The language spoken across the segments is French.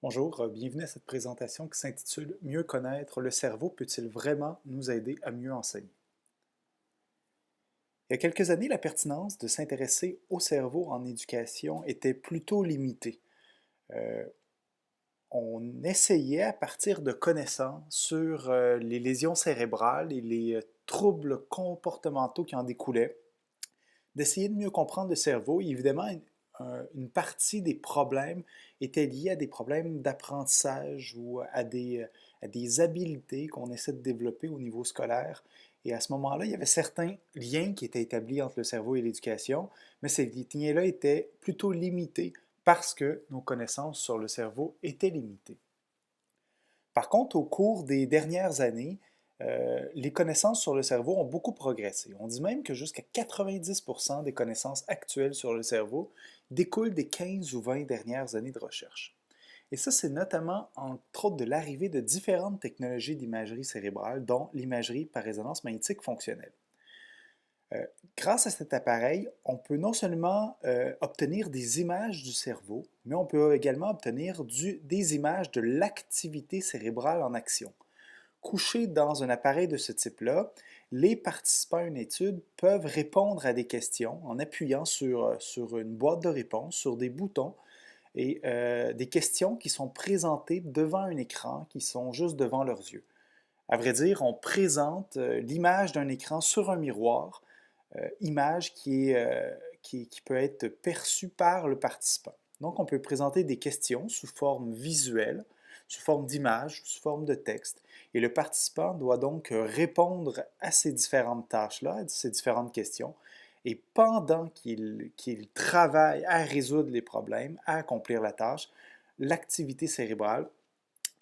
Bonjour, bienvenue à cette présentation qui s'intitule Mieux connaître le cerveau peut-il vraiment nous aider à mieux enseigner? Il y a quelques années, la pertinence de s'intéresser au cerveau en éducation était plutôt limitée. Euh, on essayait, à partir de connaissances sur les lésions cérébrales et les troubles comportementaux qui en découlaient, d'essayer de mieux comprendre le cerveau. Et évidemment, une partie des problèmes était liée à des problèmes d'apprentissage ou à des habiletés qu'on essaie de développer au niveau scolaire. Et à ce moment-là, il y avait certains liens qui étaient établis entre le cerveau et l'éducation, mais ces liens-là étaient plutôt limités parce que nos connaissances sur le cerveau étaient limitées. Par contre, au cours des dernières années, les connaissances sur le cerveau ont beaucoup progressé. On dit même que jusqu'à 90% des connaissances actuelles sur le cerveau découlent des 15 ou 20 dernières années de recherche. Et ça, c'est notamment entre autres de l'arrivée de différentes technologies d'imagerie cérébrale, dont l'imagerie par résonance magnétique fonctionnelle. Euh, Grâce à cet appareil, on peut non seulement obtenir des images du cerveau, mais on peut également obtenir des images de l'activité cérébrale en action. Couchés dans un appareil de ce type-là, les participants à une étude peuvent répondre à des questions en appuyant sur une boîte de réponse, sur des boutons, et des questions qui sont présentées devant un écran, qui sont juste devant leurs yeux. À vrai dire, on présente l'image d'un écran sur un miroir, image qui peut être perçue par le participant. Donc, on peut présenter des questions sous forme visuelle, sous forme d'image, sous forme de texte, et le participant doit donc répondre à ces différentes tâches-là, à ces différentes questions, et pendant qu'il travaille à résoudre les problèmes, à accomplir la tâche, l'activité cérébrale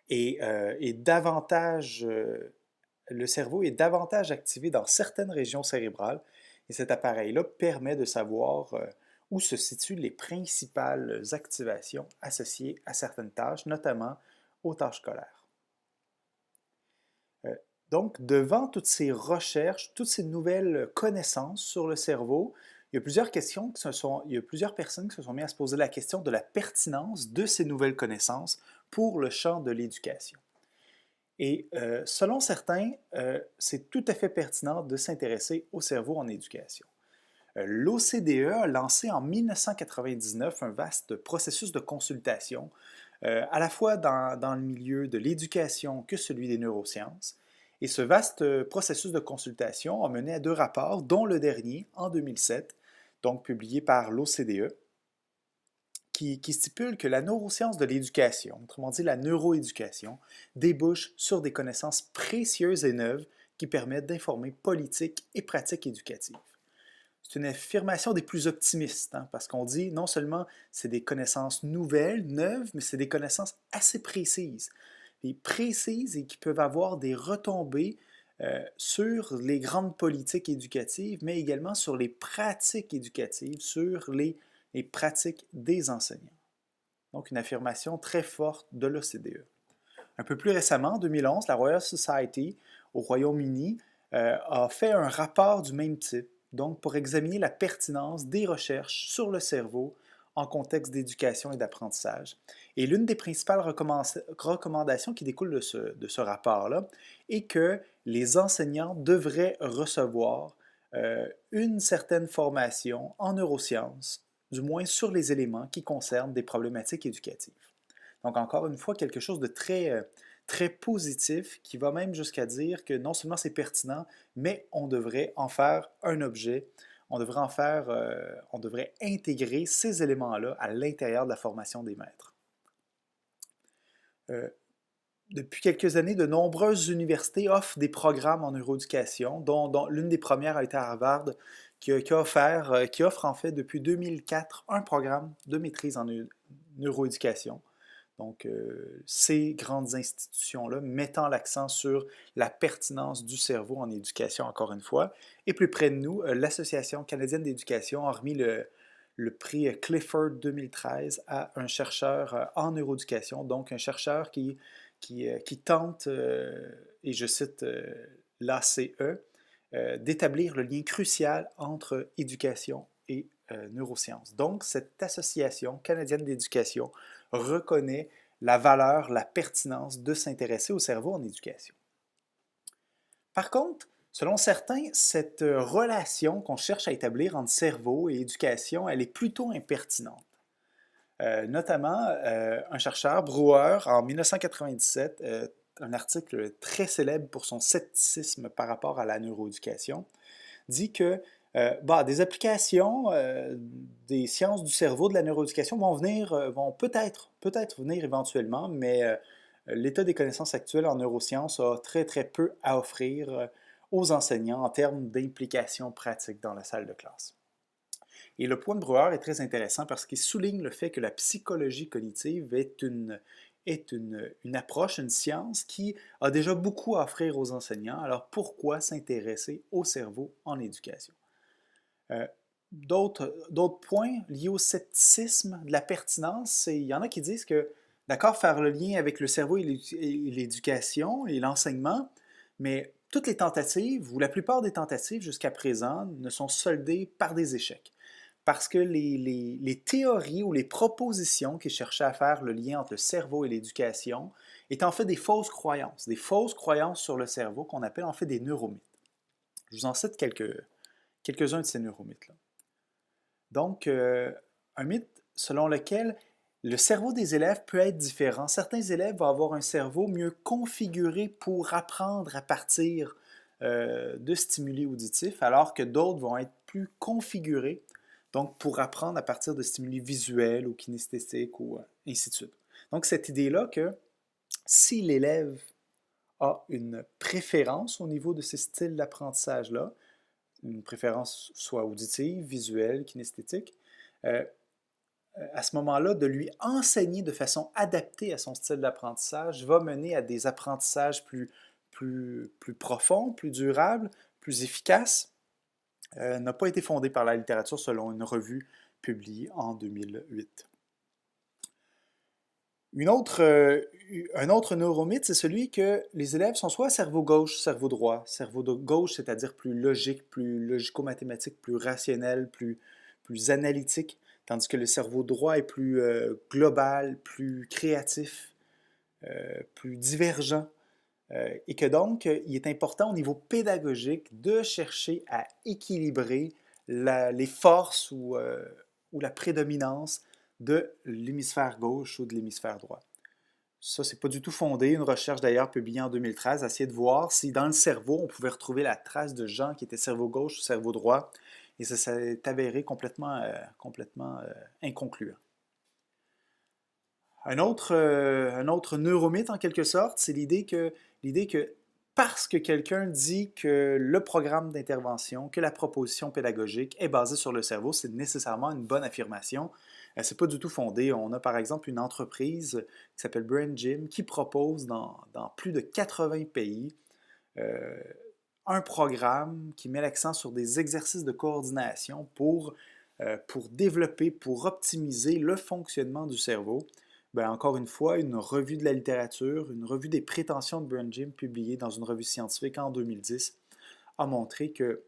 est davantage, le cerveau est davantage activé dans certaines régions cérébrales et cet appareil-là permet de savoir où se situent les principales activations associées à certaines tâches, notamment aux tâches scolaires. Euh, donc, devant toutes ces recherches, toutes ces nouvelles connaissances sur le cerveau, il y a plusieurs personnes qui se sont mises à se poser la question de la pertinence de ces nouvelles connaissances pour le champ de l'éducation. Et selon certains, c'est tout à fait pertinent de s'intéresser au cerveau en éducation. L'OCDE a lancé en 1999 un vaste processus de consultation, à la fois dans le milieu de l'éducation que celui des neurosciences. Et ce vaste processus de consultation a mené à deux rapports, dont le dernier en 2007, donc publié par l'OCDE, qui stipule que la neuroscience de l'éducation, autrement dit la neuroéducation, débouche sur des connaissances précieuses et neuves qui permettent d'informer politique et pratiques éducatives. C'est une affirmation des plus optimistes, hein, parce qu'on dit non seulement c'est des connaissances nouvelles, neuves, mais c'est des connaissances assez précises. Et précises et qui peuvent avoir des retombées sur les grandes politiques éducatives, mais également sur les pratiques éducatives, sur les pratiques des enseignants. Donc une affirmation très forte de l'OCDE. Un peu plus récemment, en 2011, la Royal Society au Royaume-Uni a fait un rapport du même type, donc pour examiner la pertinence des recherches sur le cerveau en contexte d'éducation et d'apprentissage. Et l'une des principales recommandations qui découlent de ce rapport-là est que les enseignants devraient recevoir une certaine formation en neurosciences, du moins sur les éléments qui concernent des problématiques éducatives. Donc, encore une fois, quelque chose de très positif qui va même jusqu'à dire que non seulement c'est pertinent, mais on devrait en faire un objet, on devrait intégrer ces éléments-là à l'intérieur de la formation des maîtres. Euh, Depuis quelques années, de nombreuses universités offrent des programmes en neuroéducation, dont l'une des premières a été à Harvard, qui offre en fait depuis 2004 un programme de maîtrise en neuroéducation. Donc, ces grandes institutions-là mettant l'accent sur la pertinence du cerveau en éducation, encore une fois. Et plus près de nous, l'Association canadienne d'éducation a remis le prix Clifford 2013 à un chercheur en neuroéducation, donc un chercheur qui tente, et je cite l'ACE, d'établir le lien crucial entre éducation et neurosciences. Donc, cette association canadienne d'éducation reconnaît la valeur, la pertinence de s'intéresser au cerveau en éducation. Par contre, selon certains, cette relation qu'on cherche à établir entre cerveau et éducation, elle est plutôt impertinente. Notamment, un chercheur, Brewer, en 1997, un article très célèbre pour son scepticisme par rapport à la neuroéducation, dit que des applications des sciences du cerveau, de la neuroéducation vont peut-être venir éventuellement, mais l'état des connaissances actuelles en neurosciences a très très peu à offrir aux enseignants en termes d'implication pratique dans la salle de classe. Et le point de Brewer est très intéressant parce qu'il souligne le fait que la psychologie cognitive est une approche, une science qui a déjà beaucoup à offrir aux enseignants. Alors pourquoi s'intéresser au cerveau en éducation? D'autres points liés au scepticisme de la pertinence, il y en a qui disent que, d'accord, faire le lien avec le cerveau et l'éducation et l'enseignement, mais toutes les tentatives, ou la plupart des tentatives jusqu'à présent, ne sont soldées par des échecs. Parce que les théories ou les propositions qui cherchaient à faire le lien entre le cerveau et l'éducation étaient en fait des fausses croyances sur le cerveau qu'on appelle en fait des neuromythes. Je vous en cite quelques-uns de ces neuromythes-là. Donc, un mythe selon lequel le cerveau des élèves peut être différent. Certains élèves vont avoir un cerveau mieux configuré pour apprendre à partir de stimuli auditifs, alors que d'autres vont être plus configurés, donc pour apprendre à partir de stimuli visuels ou kinesthésiques ou ainsi de suite. Donc, cette idée-là que si l'élève a une préférence au niveau de ces styles d'apprentissage-là, une préférence soit auditive, visuelle, kinesthétique, à ce moment-là, de lui enseigner de façon adaptée à son style d'apprentissage va mener à des apprentissages plus profonds, plus durables, plus efficaces, n'a pas été fondé par la littérature selon une revue publiée en 2008. Un autre neuromythe, c'est celui que les élèves sont soit cerveau gauche, cerveau droit. Cerveau gauche, c'est-à-dire plus logique, plus logico-mathématique, plus rationnel, plus analytique, tandis que le cerveau droit est plus global, plus créatif, plus divergent. Et que donc, il est important au niveau pédagogique de chercher à équilibrer les forces ou la prédominance de l'hémisphère gauche ou de l'hémisphère droit. Ça, c'est pas du tout fondé. Une recherche d'ailleurs publiée en 2013 a essayé de voir si dans le cerveau, on pouvait retrouver la trace de gens qui étaient cerveau gauche ou cerveau droit. Et ça s'est avéré complètement inconcluant. Un autre neuromythe, en quelque sorte, c'est l'idée que parce que quelqu'un dit que le programme d'intervention, que la proposition pédagogique est basée sur le cerveau, c'est nécessairement une bonne affirmation. Ce n'est pas du tout fondé. On a par exemple une entreprise qui s'appelle Brain Gym qui propose dans plus de 80 pays un programme qui met l'accent sur des exercices de coordination pour développer, pour optimiser le fonctionnement du cerveau. Bien, encore une fois, une revue de la littérature, une revue des prétentions de Brain Gym publiée dans une revue scientifique en 2010 a montré que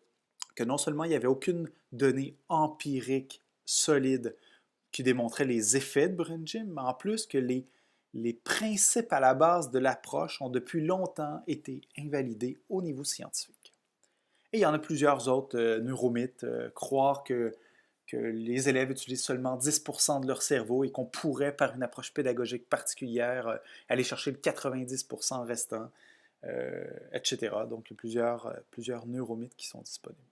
non seulement il n'y avait aucune donnée empirique solide qui démontrait les effets de Brain Gym, mais en plus que les principes à la base de l'approche ont depuis longtemps été invalidés au niveau scientifique. Et il y en a plusieurs autres neuromythes. Croire que les élèves utilisent seulement 10% de leur cerveau et qu'on pourrait, par une approche pédagogique particulière, aller chercher le 90% restant, etc. Donc, il y a plusieurs neuromythes qui sont disponibles.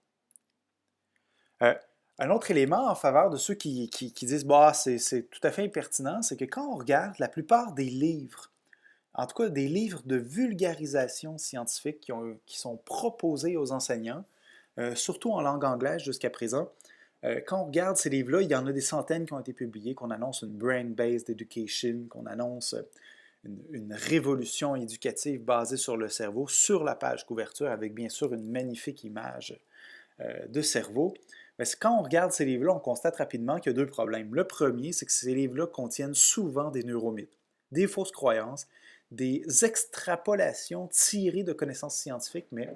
Un autre élément en faveur de ceux qui disent bah, c'est tout à fait impertinent, c'est que quand on regarde la plupart des livres, en tout cas des livres de vulgarisation scientifique qui sont proposés aux enseignants, surtout en langue anglaise jusqu'à présent, quand on regarde ces livres-là, il y en a des centaines qui ont été publiés, qu'on annonce une brain-based education, qu'on annonce une révolution éducative basée sur le cerveau, sur la page couverture, avec bien sûr une magnifique image de cerveau. Mais quand on regarde ces livres-là, on constate rapidement qu'il y a deux problèmes. Le premier, c'est que ces livres-là contiennent souvent des neuromythes, des fausses croyances, des extrapolations tirées de connaissances scientifiques, mais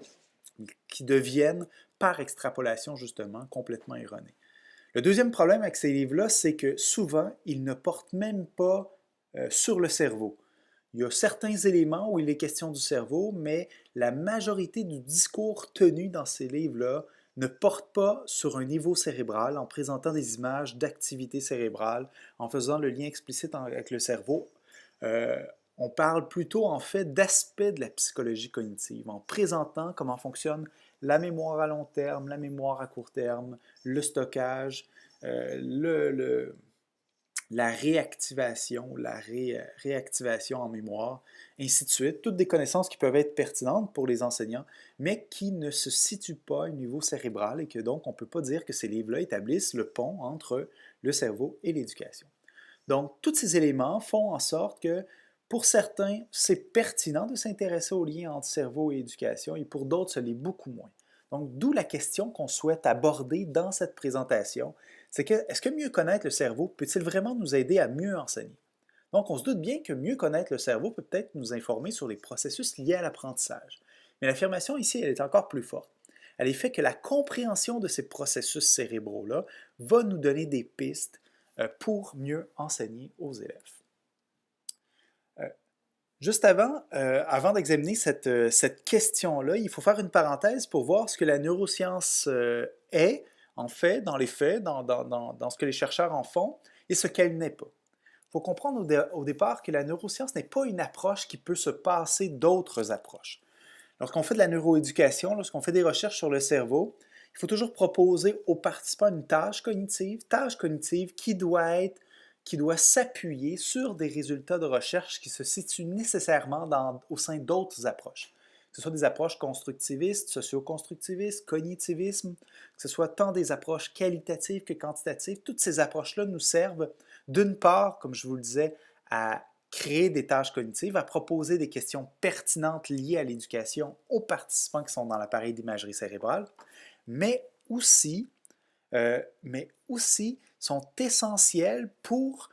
qui deviennent, par extrapolation justement, complètement erronées. Le deuxième problème avec ces livres-là, c'est que souvent, ils ne portent même pas sur le cerveau. Il y a certains éléments où il est question du cerveau, mais la majorité du discours tenu dans ces livres-là ne porte pas sur un niveau cérébral en présentant des images d'activité cérébrale, en faisant le lien explicite avec le cerveau. Euh, on parle plutôt en fait d'aspects de la psychologie cognitive, en présentant comment fonctionne la mémoire à long terme, la mémoire à court terme, le stockage, la réactivation, réactivation en mémoire, ainsi de suite. Toutes des connaissances qui peuvent être pertinentes pour les enseignants, mais qui ne se situent pas au niveau cérébral et que donc on ne peut pas dire que ces livres-là établissent le pont entre le cerveau et l'éducation. Donc, tous ces éléments font en sorte que, pour certains, c'est pertinent de s'intéresser au lien entre cerveau et éducation, et pour d'autres, ce l'est beaucoup moins. Donc, d'où la question qu'on souhaite aborder dans cette présentation, c'est que, est-ce que mieux connaître le cerveau peut-il vraiment nous aider à mieux enseigner? Donc, on se doute bien que mieux connaître le cerveau peut peut-être nous informer sur les processus liés à l'apprentissage. Mais l'affirmation ici, elle est encore plus forte. Elle est faite que la compréhension de ces processus cérébraux-là va nous donner des pistes pour mieux enseigner aux élèves. Juste avant d'examiner cette question-là, il faut faire une parenthèse pour voir ce que la neuroscience est, en fait, dans les faits, dans ce que les chercheurs en font, et ce qu'elle n'est pas. Il faut comprendre au départ que la neuroscience n'est pas une approche qui peut se passer d'autres approches. Lorsqu'on fait de la neuroéducation, lorsqu'on fait des recherches sur le cerveau, il faut toujours proposer aux participants une tâche cognitive qui doit s'appuyer sur des résultats de recherche qui se situent nécessairement au sein d'autres approches. Que ce soit des approches constructivistes, socio-constructivistes, cognitivisme, que ce soit tant des approches qualitatives que quantitatives, toutes ces approches-là nous servent d'une part, comme je vous le disais, à créer des tâches cognitives, à proposer des questions pertinentes liées à l'éducation aux participants qui sont dans l'appareil d'imagerie cérébrale, mais aussi sont essentielles pour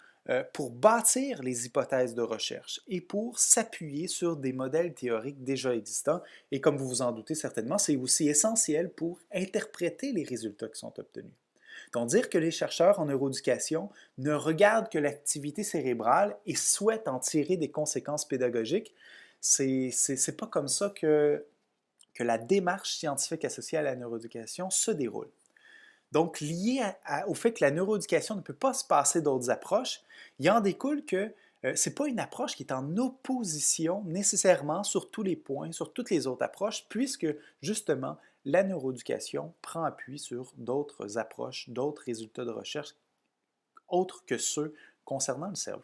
bâtir les hypothèses de recherche et pour s'appuyer sur des modèles théoriques déjà existants. Et comme vous vous en doutez certainement, c'est aussi essentiel pour interpréter les résultats qui sont obtenus. Donc, dire que les chercheurs en neuroéducation ne regardent que l'activité cérébrale et souhaitent en tirer des conséquences pédagogiques, c'est pas comme ça que la démarche scientifique associée à la neuroéducation se déroule. Donc, lié au fait que la neuroéducation ne peut pas se passer d'autres approches, il en découle que ce n'est pas une approche qui est en opposition nécessairement sur tous les points, sur toutes les autres approches, puisque justement, la neuroéducation prend appui sur d'autres approches, d'autres résultats de recherche autres que ceux concernant le cerveau.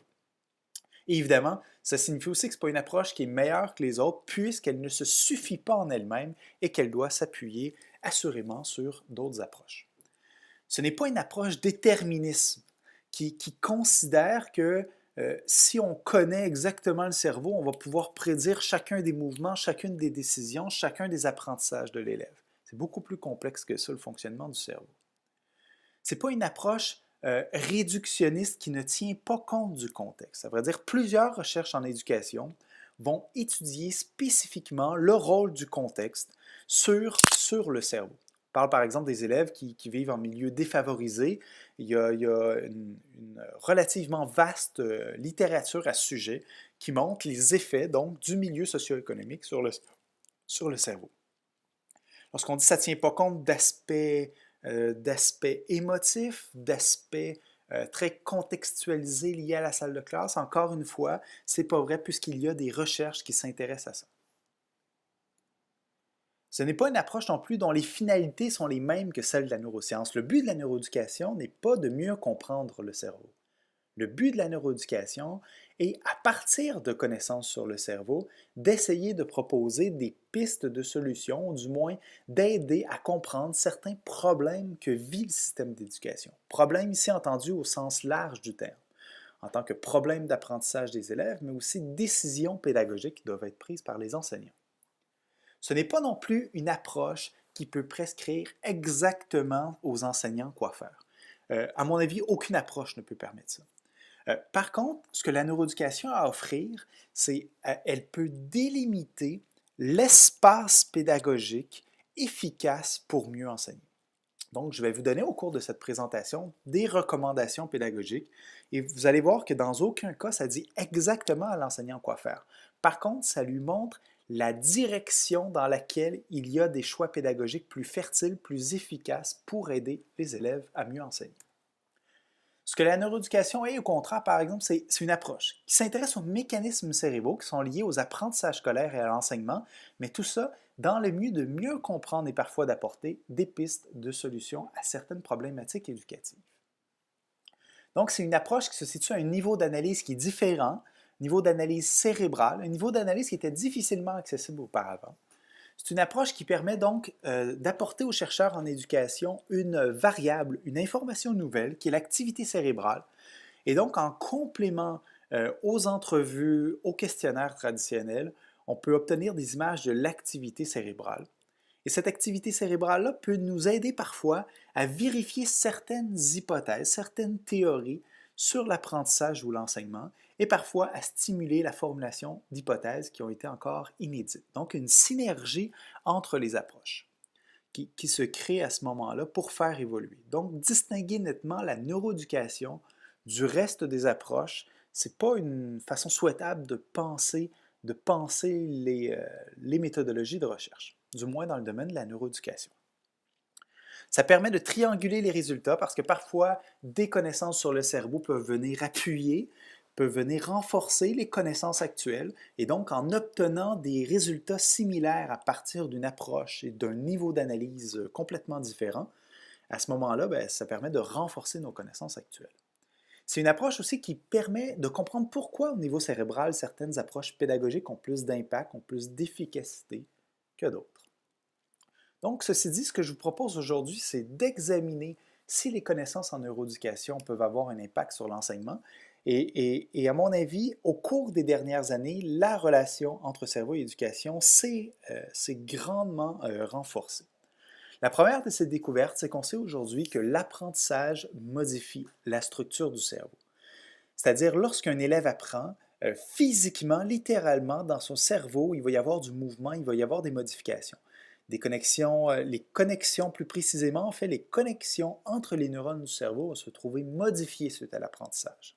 Et évidemment, ça signifie aussi que ce n'est pas une approche qui est meilleure que les autres, puisqu'elle ne se suffit pas en elle-même et qu'elle doit s'appuyer assurément sur d'autres approches. Ce n'est pas une approche déterministe qui considère que si on connaît exactement le cerveau, on va pouvoir prédire chacun des mouvements, chacune des décisions, chacun des apprentissages de l'élève. C'est beaucoup plus complexe que ça, le fonctionnement du cerveau. Ce n'est pas une approche réductionniste qui ne tient pas compte du contexte. Ça veut dire plusieurs recherches en éducation vont étudier spécifiquement le rôle du contexte sur le cerveau. On parle par exemple des élèves qui vivent en milieu défavorisé. Il y a une relativement vaste littérature à ce sujet qui montre les effets donc, du milieu socio-économique sur le cerveau. Lorsqu'on dit que ça ne tient pas compte d'aspects émotifs, d'aspects très contextualisés liés à la salle de classe, encore une fois, ce n'est pas vrai puisqu'il y a des recherches qui s'intéressent à ça. Ce n'est pas une approche non plus dont les finalités sont les mêmes que celles de la neuroscience. Le but de la neuroéducation n'est pas de mieux comprendre le cerveau. Le but de la neuroéducation est, à partir de connaissances sur le cerveau, d'essayer de proposer des pistes de solutions, ou du moins d'aider à comprendre certains problèmes que vit le système d'éducation. Problèmes ici entendus au sens large du terme, en tant que problème d'apprentissage des élèves, mais aussi décisions pédagogiques qui doivent être prises par les enseignants. Ce n'est pas non plus une approche qui peut prescrire exactement aux enseignants quoi faire. À mon avis, aucune approche ne peut permettre ça. Par contre, ce que la neuroéducation a à offrir, c'est qu'elle peut délimiter l'espace pédagogique efficace pour mieux enseigner. Donc, je vais vous donner au cours de cette présentation des recommandations pédagogiques et vous allez voir que dans aucun cas, ça dit exactement à l'enseignant quoi faire. Par contre, ça lui montre la direction dans laquelle il y a des choix pédagogiques plus fertiles, plus efficaces pour aider les élèves à mieux enseigner. Ce que la neuroéducation est, au contraire, par exemple, c'est une approche qui s'intéresse aux mécanismes cérébraux qui sont liés aux apprentissages scolaires et à l'enseignement, mais tout ça dans le but de mieux comprendre et parfois d'apporter des pistes de solutions à certaines problématiques éducatives. Donc, c'est une approche qui se situe à un niveau d'analyse qui est différent, niveau d'analyse cérébrale, un niveau d'analyse qui était difficilement accessible auparavant. C'est une approche qui permet donc d'apporter aux chercheurs en éducation une variable, une information nouvelle, qui est l'activité cérébrale. Et donc, en complément aux entrevues, aux questionnaires traditionnels, on peut obtenir des images de l'activité cérébrale. Et cette activité cérébrale-là peut nous aider parfois à vérifier certaines hypothèses, certaines théories sur l'apprentissage ou l'enseignement, et parfois à stimuler la formulation d'hypothèses qui ont été encore inédites. Donc, une synergie entre les approches qui se crée à ce moment-là pour faire évoluer. Donc, distinguer nettement la neuroéducation du reste des approches, ce n'est pas une façon souhaitable de penser les méthodologies de recherche, du moins dans le domaine de la neuroéducation. Ça permet de trianguler les résultats parce que parfois, des connaissances sur le cerveau peuvent venir appuyer, peuvent venir renforcer les connaissances actuelles et donc en obtenant des résultats similaires à partir d'une approche et d'un niveau d'analyse complètement différent, à ce moment-là, ça permet de renforcer nos connaissances actuelles. C'est une approche aussi qui permet de comprendre pourquoi au niveau cérébral, certaines approches pédagogiques ont plus d'impact, ont plus d'efficacité que d'autres. Donc, ceci dit, ce que je vous propose aujourd'hui, c'est d'examiner si les connaissances en neuroéducation peuvent avoir un impact sur l'enseignement. Et à mon avis, au cours des dernières années, la relation entre cerveau et éducation s'est grandement renforcée. La première de ces découvertes, c'est qu'on sait aujourd'hui que l'apprentissage modifie la structure du cerveau. C'est-à-dire, lorsqu'un élève apprend, physiquement, littéralement, dans son cerveau, il va y avoir du mouvement, il va y avoir des modifications. Des connexions, les connexions plus précisément, en fait, les connexions entre les neurones du cerveau vont se trouver modifiées suite à l'apprentissage.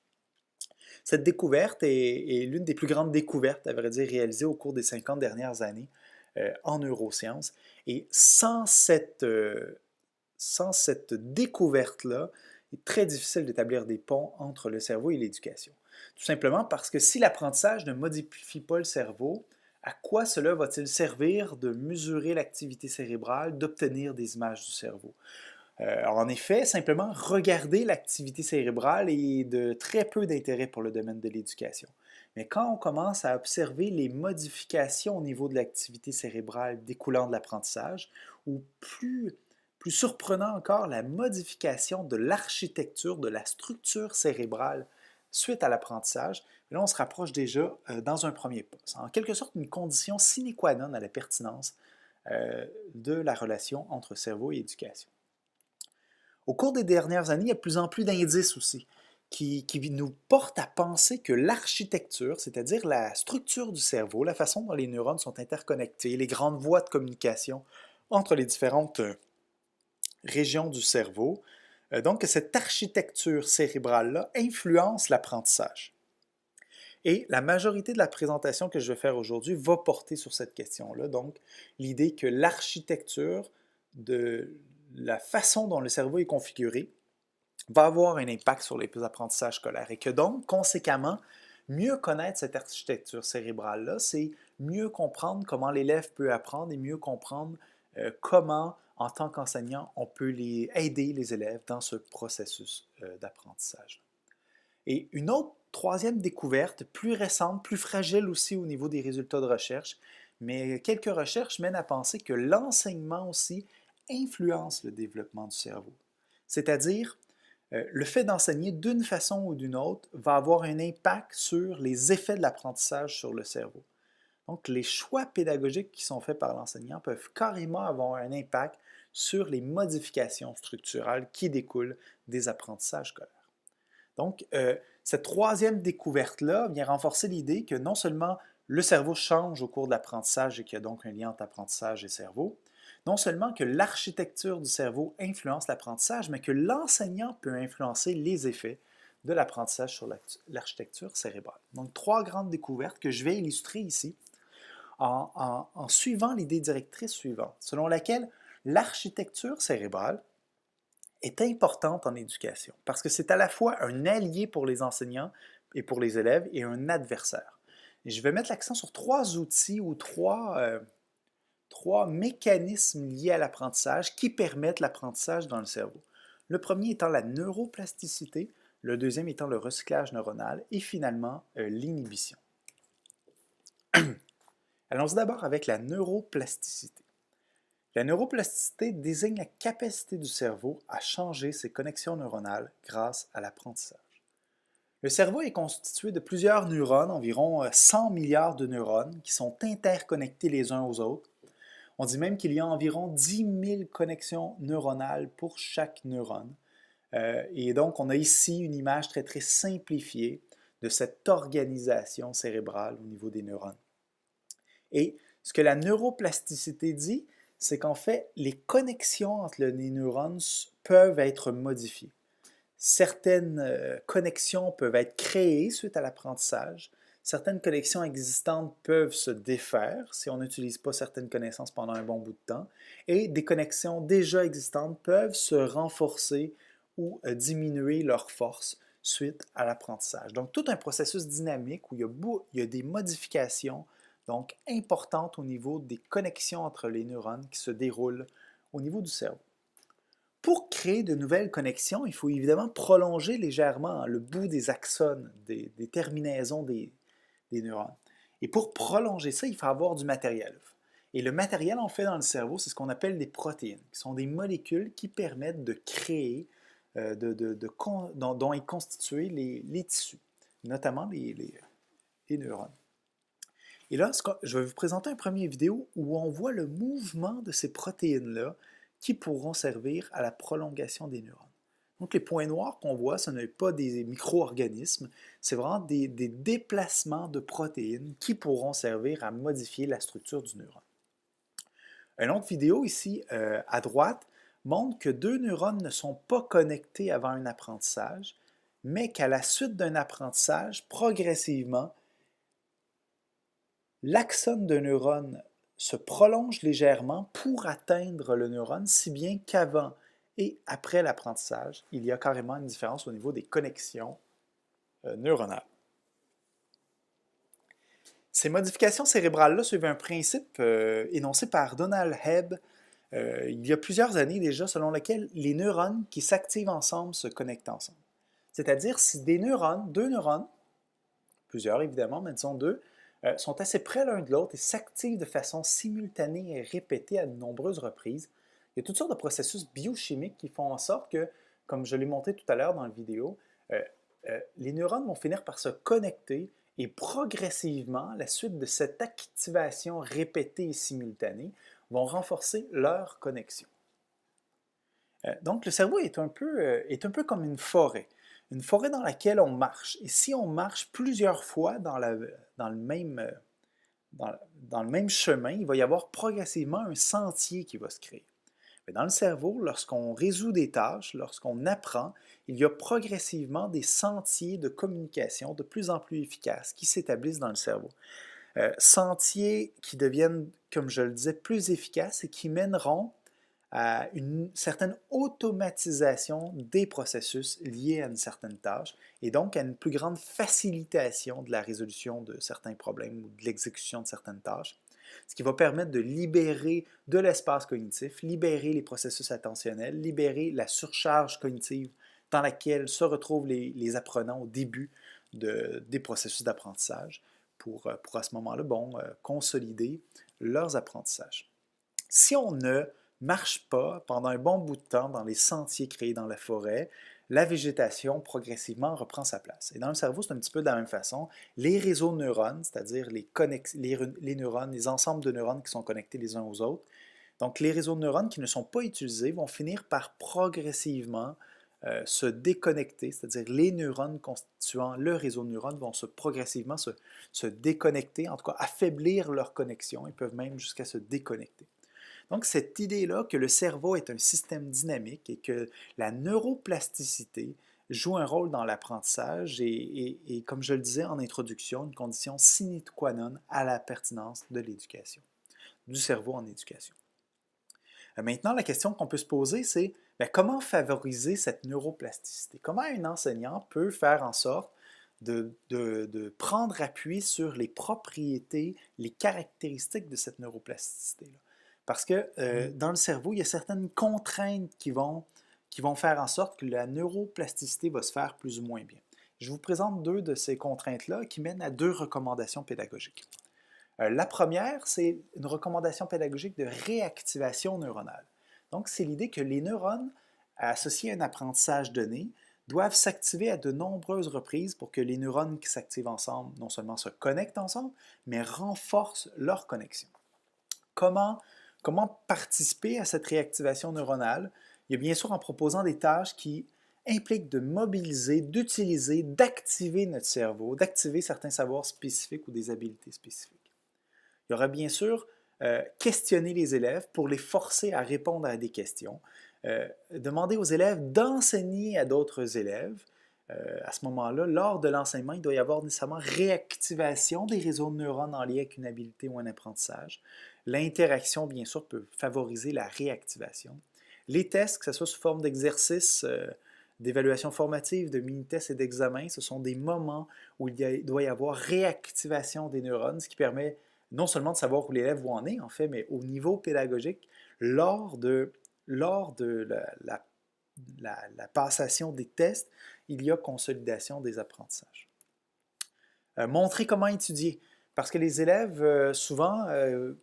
Cette découverte est l'une des plus grandes découvertes, à vrai dire, réalisées au cours des 50 dernières années en neurosciences. Et sans cette découverte-là, il est très difficile d'établir des ponts entre le cerveau et l'éducation. Tout simplement parce que si l'apprentissage ne modifie pas le cerveau, à quoi cela va-t-il servir de mesurer l'activité cérébrale, d'obtenir des images du cerveau? En effet, simplement regarder l'activité cérébrale est de très peu d'intérêt pour le domaine de l'éducation. Mais quand on commence à observer les modifications au niveau de l'activité cérébrale découlant de l'apprentissage, ou plus surprenant encore, la modification de l'architecture, de la structure cérébrale suite à l'apprentissage, là on se rapproche déjà dans un premier pas. C'est en quelque sorte une condition sine qua non à la pertinence de la relation entre cerveau et éducation. Au cours des dernières années, il y a de plus en plus d'indices aussi qui nous portent à penser que l'architecture, c'est-à-dire la structure du cerveau, la façon dont les neurones sont interconnectés, les grandes voies de communication entre les différentes régions du cerveau, donc que cette architecture cérébrale-là influence l'apprentissage. Et la majorité de la présentation que je vais faire aujourd'hui va porter sur cette question-là, donc l'idée que l'architecture de la façon dont le cerveau est configuré va avoir un impact sur les apprentissages scolaires et que donc, conséquemment, mieux connaître cette architecture cérébrale-là, c'est mieux comprendre comment l'élève peut apprendre et mieux comprendre comment, en tant qu'enseignant, on peut aider les élèves dans ce processus d'apprentissage. Et une autre troisième découverte, plus récente, plus fragile aussi au niveau des résultats de recherche, mais quelques recherches mènent à penser que l'enseignement aussi influence le développement du cerveau. C'est-à-dire, le fait d'enseigner d'une façon ou d'une autre va avoir un impact sur les effets de l'apprentissage sur le cerveau. Donc, les choix pédagogiques qui sont faits par l'enseignant peuvent carrément avoir un impact sur les modifications structurales qui découlent des apprentissages scolaires. Donc, cette troisième découverte-là vient renforcer l'idée que non seulement le cerveau change au cours de l'apprentissage et qu'il y a donc un lien entre apprentissage et cerveau, non seulement que l'architecture du cerveau influence l'apprentissage, mais que l'enseignant peut influencer les effets de l'apprentissage sur l'architecture cérébrale. Donc, trois grandes découvertes que je vais illustrer ici en suivant l'idée directrice suivante, selon laquelle l'architecture cérébrale est importante en éducation parce que c'est à la fois un allié pour les enseignants et pour les élèves et un adversaire. Et je vais mettre l'accent sur trois outils ou trois mécanismes liés à l'apprentissage qui permettent l'apprentissage dans le cerveau. Le premier étant la neuroplasticité, le deuxième étant le recyclage neuronal et finalement l'inhibition. Allons-y d'abord avec la neuroplasticité. La neuroplasticité désigne la capacité du cerveau à changer ses connexions neuronales grâce à l'apprentissage. Le cerveau est constitué de plusieurs neurones, environ 100 milliards de neurones, qui sont interconnectés les uns aux autres. On dit même qu'il y a environ 10 000 connexions neuronales pour chaque neurone. Et donc, on a ici une image très, très simplifiée de cette organisation cérébrale au niveau des neurones. Et ce que la neuroplasticité dit, c'est qu'en fait, les connexions entre les neurones peuvent être modifiées. Certaines connexions peuvent être créées suite à l'apprentissage. Certaines connexions existantes peuvent se défaire si on n'utilise pas certaines connaissances pendant un bon bout de temps. Et des connexions déjà existantes peuvent se renforcer ou diminuer leur force suite à l'apprentissage. Donc, tout un processus dynamique où il y a des modifications donc importantes au niveau des connexions entre les neurones qui se déroulent au niveau du cerveau. Pour créer de nouvelles connexions, il faut évidemment prolonger légèrement le bout des axones, des terminaisons des neurones. Et pour prolonger ça, il faut avoir du matériel. Et le matériel, en fait, dans le cerveau, c'est ce qu'on appelle des protéines, qui sont des molécules qui permettent de créer, dont est constitué les tissus, notamment les neurones. Et là, je vais vous présenter une première vidéo où on voit le mouvement de ces protéines-là qui pourront servir à la prolongation des neurones. Donc, les points noirs qu'on voit, ce n'est pas des micro-organismes, c'est vraiment des déplacements de protéines qui pourront servir à modifier la structure du neurone. Une autre vidéo ici, à droite, montre que deux neurones ne sont pas connectés avant un apprentissage, mais qu'à la suite d'un apprentissage, progressivement, l'axone de neurone se prolonge légèrement pour atteindre le neurone, si bien qu'avant et après l'apprentissage, il y a carrément une différence au niveau des connexions neuronales. Ces modifications cérébrales-là suivent un principe énoncé par Donald Hebb il y a plusieurs années déjà, selon lequel les neurones qui s'activent ensemble se connectent ensemble. C'est-à-dire si deux neurones, plusieurs évidemment, mais disons deux, sont assez près l'un de l'autre et s'activent de façon simultanée et répétée à de nombreuses reprises, il y a toutes sortes de processus biochimiques qui font en sorte que, comme je l'ai montré tout à l'heure dans la vidéo, les neurones vont finir par se connecter et progressivement, à la suite de cette activation répétée et simultanée, vont renforcer leur connexion. Donc, le cerveau est un peu comme une forêt dans laquelle on marche. Et si on marche plusieurs fois dans le même chemin, il va y avoir progressivement un sentier qui va se créer. Mais dans le cerveau, lorsqu'on résout des tâches, lorsqu'on apprend, il y a progressivement des sentiers de communication de plus en plus efficaces qui s'établissent dans le cerveau. Sentiers qui deviennent, comme je le disais, plus efficaces et qui mèneront à une certaine automatisation des processus liés à une certaine tâche et donc à une plus grande facilitation de la résolution de certains problèmes ou de l'exécution de certaines tâches, ce qui va permettre de libérer de l'espace cognitif, libérer les processus attentionnels, libérer la surcharge cognitive dans laquelle se retrouvent les apprenants au début des processus d'apprentissage pour à ce moment-là, consolider leurs apprentissages. Si on ne marche pas pendant un bon bout de temps dans les sentiers créés dans la forêt, la végétation progressivement reprend sa place. Et dans le cerveau, c'est un petit peu de la même façon. Les réseaux de neurones, c'est-à-dire les neurones, les ensembles de neurones qui sont connectés les uns aux autres, donc les réseaux de neurones qui ne sont pas utilisés vont finir par progressivement se déconnecter, c'est-à-dire les neurones constituant le réseau de neurones vont progressivement se déconnecter, en tout cas affaiblir leur connexion, ils peuvent même jusqu'à se déconnecter. Donc, cette idée-là que le cerveau est un système dynamique et que la neuroplasticité joue un rôle dans l'apprentissage et, comme je le disais en introduction, une condition sine qua non à la pertinence de l'éducation, du cerveau en éducation. Maintenant, la question qu'on peut se poser, c'est comment favoriser cette neuroplasticité? Comment un enseignant peut faire en sorte de prendre appui sur les propriétés, les caractéristiques de cette neuroplasticité-là? Parce que dans le cerveau, il y a certaines contraintes qui vont faire en sorte que la neuroplasticité va se faire plus ou moins bien. Je vous présente deux de ces contraintes-là qui mènent à deux recommandations pédagogiques. La première, c'est une recommandation pédagogique de réactivation neuronale. Donc, c'est l'idée que les neurones associés à un apprentissage donné doivent s'activer à de nombreuses reprises pour que les neurones qui s'activent ensemble non seulement se connectent ensemble, mais renforcent leur connexion. Comment participer à cette réactivation neuronale? Il y a bien sûr en proposant des tâches qui impliquent de mobiliser, d'utiliser, d'activer notre cerveau, d'activer certains savoirs spécifiques ou des habiletés spécifiques. Il y aura bien sûr questionner les élèves pour les forcer à répondre à des questions, demander aux élèves d'enseigner à d'autres élèves. À ce moment-là, lors de l'enseignement, il doit y avoir nécessairement réactivation des réseaux de neurones en lien avec une habileté ou un apprentissage. L'interaction, bien sûr, peut favoriser la réactivation. Les tests, que ce soit sous forme d'exercices, d'évaluation formative, de mini-tests et d'examens, ce sont des moments où doit y avoir réactivation des neurones, ce qui permet non seulement de savoir où l'élève en est, en fait, mais au niveau pédagogique, lors de la passation des tests, il y a consolidation des apprentissages. Montrer comment étudier. Parce que les élèves, souvent,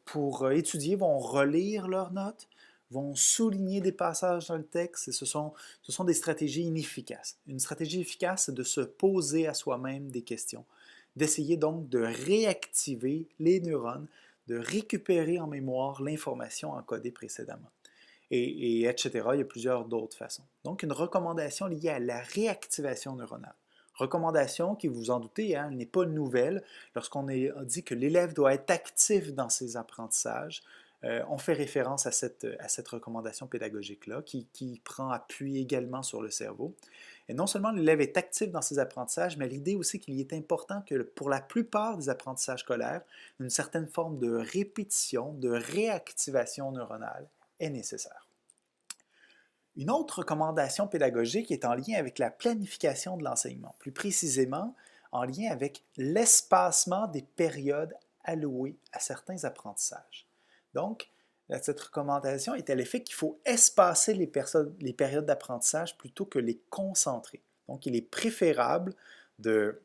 pour étudier, vont relire leurs notes, vont souligner des passages dans le texte, et ce sont des stratégies inefficaces. Une stratégie efficace, c'est de se poser à soi-même des questions, d'essayer donc de réactiver les neurones, de récupérer en mémoire l'information encodée précédemment. Et etc. Il y a plusieurs d'autres façons. Donc, une recommandation liée à la réactivation neuronale. Recommandation qui, vous vous en doutez, hein, n'est pas nouvelle. Lorsqu'on dit que l'élève doit être actif dans ses apprentissages, on fait référence à cette recommandation pédagogique-là qui prend appui également sur le cerveau. Et non seulement l'élève est actif dans ses apprentissages, mais l'idée aussi qu'il est important que pour la plupart des apprentissages scolaires, une certaine forme de répétition, de réactivation neuronale est nécessaire. Une autre recommandation pédagogique est en lien avec la planification de l'enseignement, plus précisément en lien avec l'espacement des périodes allouées à certains apprentissages. Donc, cette recommandation est à l'effet qu'il faut espacer les périodes d'apprentissage plutôt que les concentrer. Donc, il est préférable de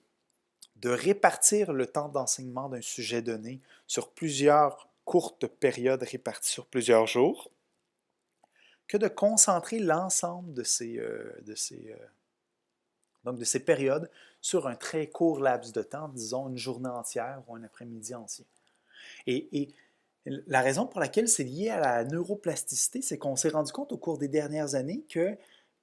répartir le temps d'enseignement d'un sujet donné sur plusieurs courtes périodes réparties sur plusieurs jours que de concentrer l'ensemble de ces périodes sur un très court laps de temps, disons une journée entière ou un après-midi entier. Et la raison pour laquelle c'est lié à la neuroplasticité, c'est qu'on s'est rendu compte au cours des dernières années que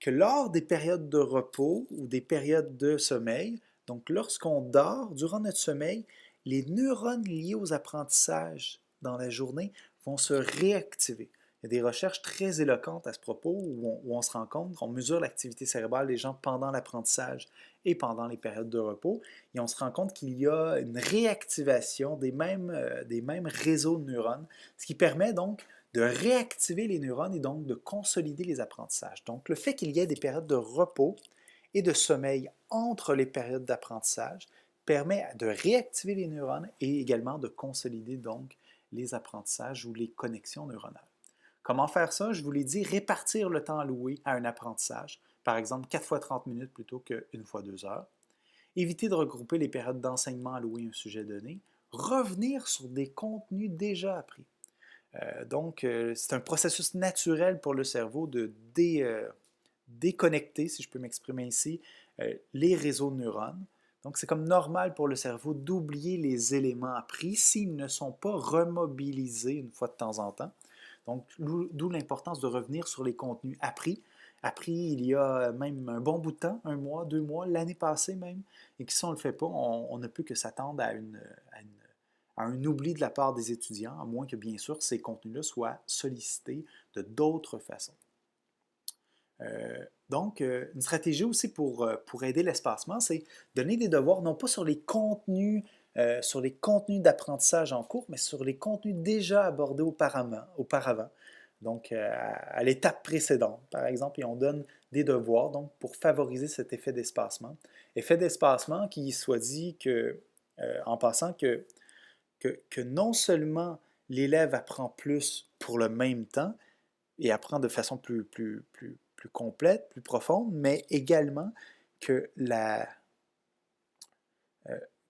lors des périodes de repos ou des périodes de sommeil, donc lorsqu'on dort, durant notre sommeil, les neurones liés aux apprentissages dans la journée vont se réactiver. Il y a des recherches très éloquentes à ce propos où on se rend compte qu'on mesure l'activité cérébrale des gens pendant l'apprentissage et pendant les périodes de repos, et on se rend compte qu'il y a une réactivation des mêmes réseaux de neurones, ce qui permet donc de réactiver les neurones et donc de consolider les apprentissages. Donc le fait qu'il y ait des périodes de repos et de sommeil entre les périodes d'apprentissage permet de réactiver les neurones et également de consolider donc les apprentissages ou les connexions neuronales. Comment faire ça? Je vous l'ai dit, répartir le temps alloué à un apprentissage, par exemple 4 fois 30 minutes plutôt qu'une fois 2 heures. Éviter de regrouper les périodes d'enseignement allouées à un sujet donné. Revenir sur des contenus déjà appris. Donc, c'est un processus naturel pour le cerveau de déconnecter, si je peux m'exprimer ici, les réseaux de neurones. Donc, c'est comme normal pour le cerveau d'oublier les éléments appris s'ils ne sont pas remobilisés une fois de temps en temps. Donc, d'où l'importance de revenir sur les contenus appris il y a même un bon bout de temps, 1 mois, 2 mois, l'année passée même, et que si on ne le fait pas, on ne peut que s'attendre à un oubli de la part des étudiants, à moins que bien sûr ces contenus-là soient sollicités de d'autres façons. Donc, une stratégie aussi pour aider l'espacement, c'est donner des devoirs non pas sur les contenus d'apprentissage en cours, mais sur les contenus déjà abordés auparavant. Donc, à l'étape précédente, par exemple, et on donne des devoirs donc, pour favoriser cet effet d'espacement. Effet d'espacement qui soit dit que, en passant que non seulement l'élève apprend plus pour le même temps et apprend de façon plus complète, plus profonde, mais également que,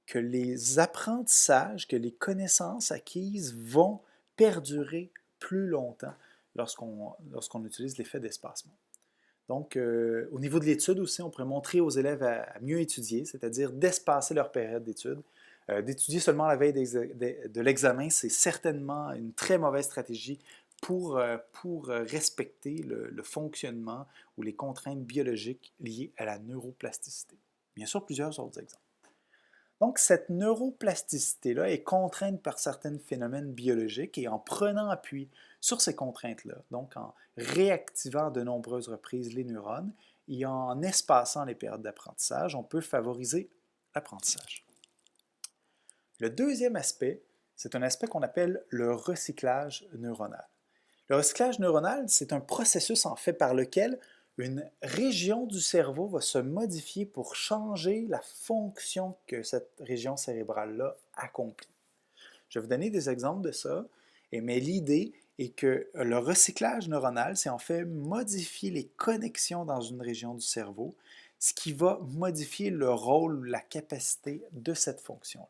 que les apprentissages, que les connaissances acquises vont perdurer plus longtemps lorsqu'on utilise l'effet d'espacement. Donc, au niveau de l'étude aussi, on pourrait montrer aux élèves à mieux étudier, c'est-à-dire d'espacer leur période d'étude. D'étudier seulement la veille de l'examen, c'est certainement une très mauvaise stratégie pour respecter le fonctionnement ou les contraintes biologiques liées à la neuroplasticité. Bien sûr, plusieurs autres exemples. Donc, cette neuroplasticité-là est contrainte par certains phénomènes biologiques et en prenant appui sur ces contraintes-là, donc en réactivant de nombreuses reprises les neurones et en espaçant les périodes d'apprentissage, on peut favoriser l'apprentissage. Le deuxième aspect, c'est un aspect qu'on appelle le recyclage neuronal. Le recyclage neuronal, c'est un processus en fait par lequel une région du cerveau va se modifier pour changer la fonction que cette région cérébrale-là accomplit. Je vais vous donner des exemples de ça, mais l'idée est que le recyclage neuronal, c'est en fait modifier les connexions dans une région du cerveau, ce qui va modifier le rôle, la capacité de cette fonction-là.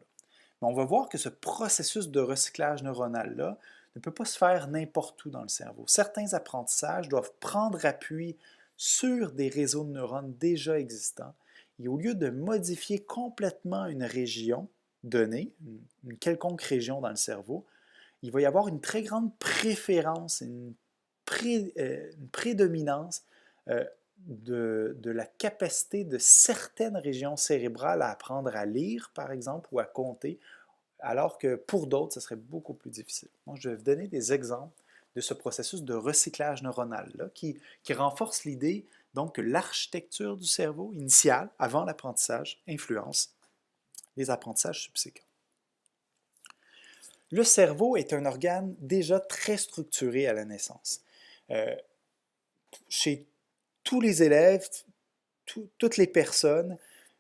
Mais on va voir que ce processus de recyclage neuronal-là ne peut pas se faire n'importe où dans le cerveau. Certains apprentissages doivent prendre appui sur des réseaux de neurones déjà existants et au lieu de modifier complètement une région donnée, une quelconque région dans le cerveau, il va y avoir une très grande préférence, une prédominance de la capacité de certaines régions cérébrales à apprendre à lire, par exemple, ou à compter, alors que pour d'autres, ce serait beaucoup plus difficile. Donc, je vais vous donner des exemples de ce processus de recyclage neuronal-là qui renforce l'idée donc, que l'architecture du cerveau initiale, avant l'apprentissage, influence les apprentissages subséquents. Le cerveau est un organe déjà très structuré à la naissance. Chez tous les élèves, toutes les personnes,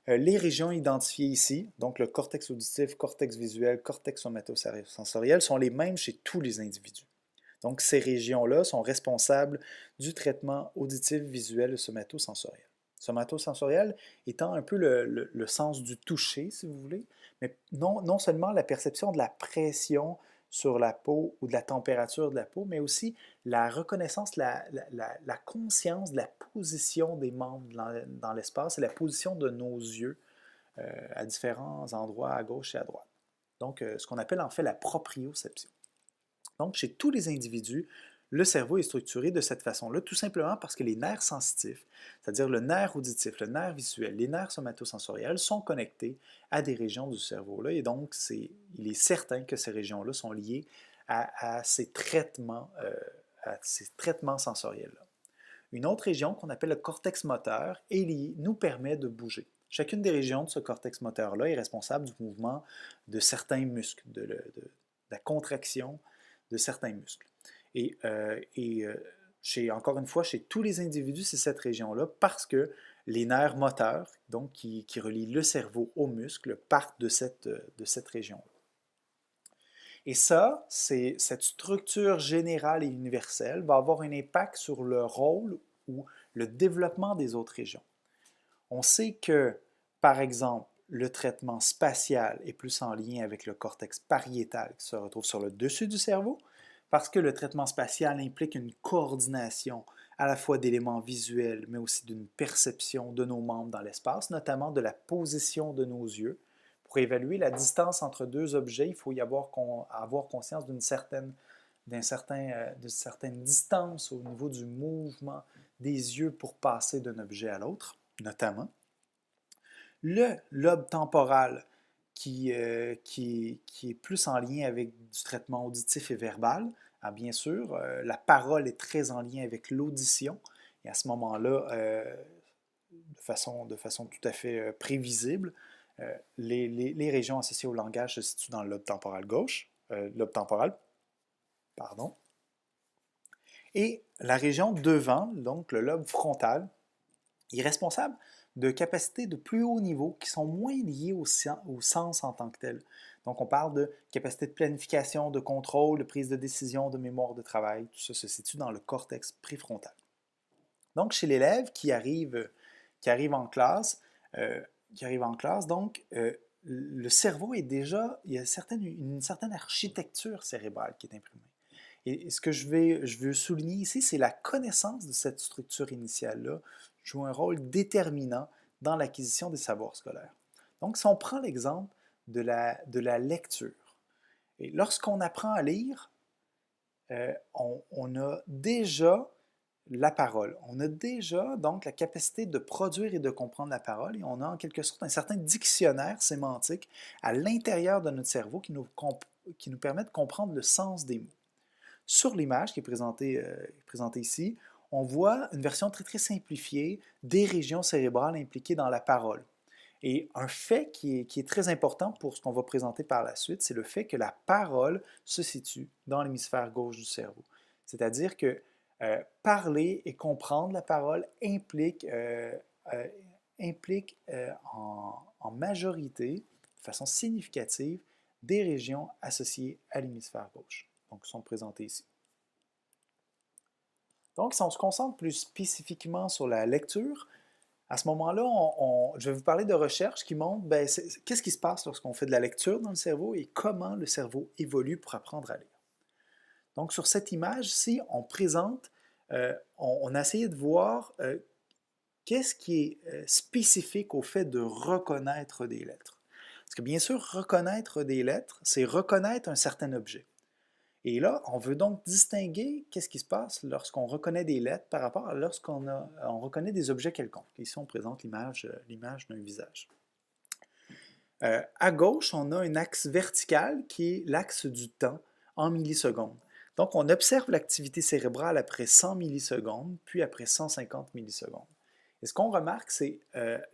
les régions identifiées ici, donc le cortex auditif, cortex visuel, cortex somatosensoriel, sont les mêmes chez tous les individus. Donc ces régions-là sont responsables du traitement auditif, visuel et somatosensoriel. Somatosensoriel étant un peu le sens du toucher, si vous voulez, mais non seulement la perception de la pression sur la peau ou de la température de la peau, mais aussi la reconnaissance, la conscience de la position des membres dans l'espace et la position de nos yeux à différents endroits à gauche et à droite. Donc, ce qu'on appelle en fait la proprioception. Donc, chez tous les individus, le cerveau est structuré de cette façon-là, tout simplement parce que les nerfs sensitifs, c'est-à-dire le nerf auditif, le nerf visuel, les nerfs somatosensoriels, sont connectés à des régions du cerveau-là, et donc il est certain que ces régions-là sont liées à ces traitements sensoriels-là. Une autre région qu'on appelle le cortex moteur nous permet de bouger. Chacune des régions de ce cortex moteur-là est responsable du mouvement de certains muscles, de la contraction de certains muscles. Encore une fois, chez tous les individus, c'est cette région-là parce que les nerfs moteurs, donc qui relient le cerveau aux muscles, partent de cette région-là. Et ça, cette structure générale et universelle va avoir un impact sur le rôle ou le développement des autres régions. On sait que, par exemple, le traitement spatial est plus en lien avec le cortex pariétal qui se retrouve sur le dessus du cerveau, parce que le traitement spatial implique une coordination à la fois d'éléments visuels, mais aussi d'une perception de nos membres dans l'espace, notamment de la position de nos yeux. Pour évaluer la distance entre deux objets, il faut avoir conscience d'une certaine distance au niveau du mouvement des yeux pour passer d'un objet à l'autre, notamment. Le lobe temporal qui est plus en lien avec du traitement auditif et verbal. Ah, bien sûr, la parole est très en lien avec l'audition. Et à ce moment-là, de façon tout à fait prévisible, les régions associées au langage se situent dans le lobe temporal gauche, lobe temporal, pardon. Et la région devant, donc le lobe frontal, est responsable de capacités de plus haut niveau qui sont moins liées au sens en tant que tel. Donc, on parle de capacité de planification, de contrôle, de prise de décision, de mémoire de travail. Tout ça se situe dans le cortex préfrontal. Donc, chez l'élève qui arrive en classe, le cerveau est déjà, il y a une certaine architecture cérébrale qui est imprimée. Et ce que je veux souligner ici, c'est la connaissance de cette structure initiale-là joue un rôle déterminant dans l'acquisition des savoirs scolaires. Donc, si on prend l'exemple de la lecture, et lorsqu'on apprend à lire, on a déjà la parole. On a déjà donc la capacité de produire et de comprendre la parole et on a en quelque sorte un certain dictionnaire sémantique à l'intérieur de notre cerveau qui nous permet de comprendre le sens des mots. Sur l'image qui est présentée ici, on voit une version très très simplifiée des régions cérébrales impliquées dans la parole. Et un fait qui est très important pour ce qu'on va présenter par la suite, c'est le fait que la parole se situe dans l'hémisphère gauche du cerveau. C'est-à-dire que parler et comprendre la parole implique en majorité, de façon significative, des régions associées à l'hémisphère gauche. Donc, qui sont présentées ici. Donc, si on se concentre plus spécifiquement sur la lecture, à ce moment-là, je vais vous parler de recherches qui montrent qu'est-ce qui se passe lorsqu'on fait de la lecture dans le cerveau et comment le cerveau évolue pour apprendre à lire. Donc, sur cette image-ci, on présente, on a essayé de voir qu'est-ce qui est spécifique au fait de reconnaître des lettres. Parce que bien sûr, reconnaître des lettres, c'est reconnaître un certain objet. Et là, on veut donc distinguer qu'est-ce qui se passe lorsqu'on reconnaît des lettres par rapport à lorsqu'on reconnaît des objets quelconques. Ici, on présente l'image d'un visage. À gauche, on a un axe vertical qui est l'axe du temps en millisecondes. Donc, on observe l'activité cérébrale après 100 millisecondes, puis après 150 millisecondes. Et ce qu'on remarque, c'est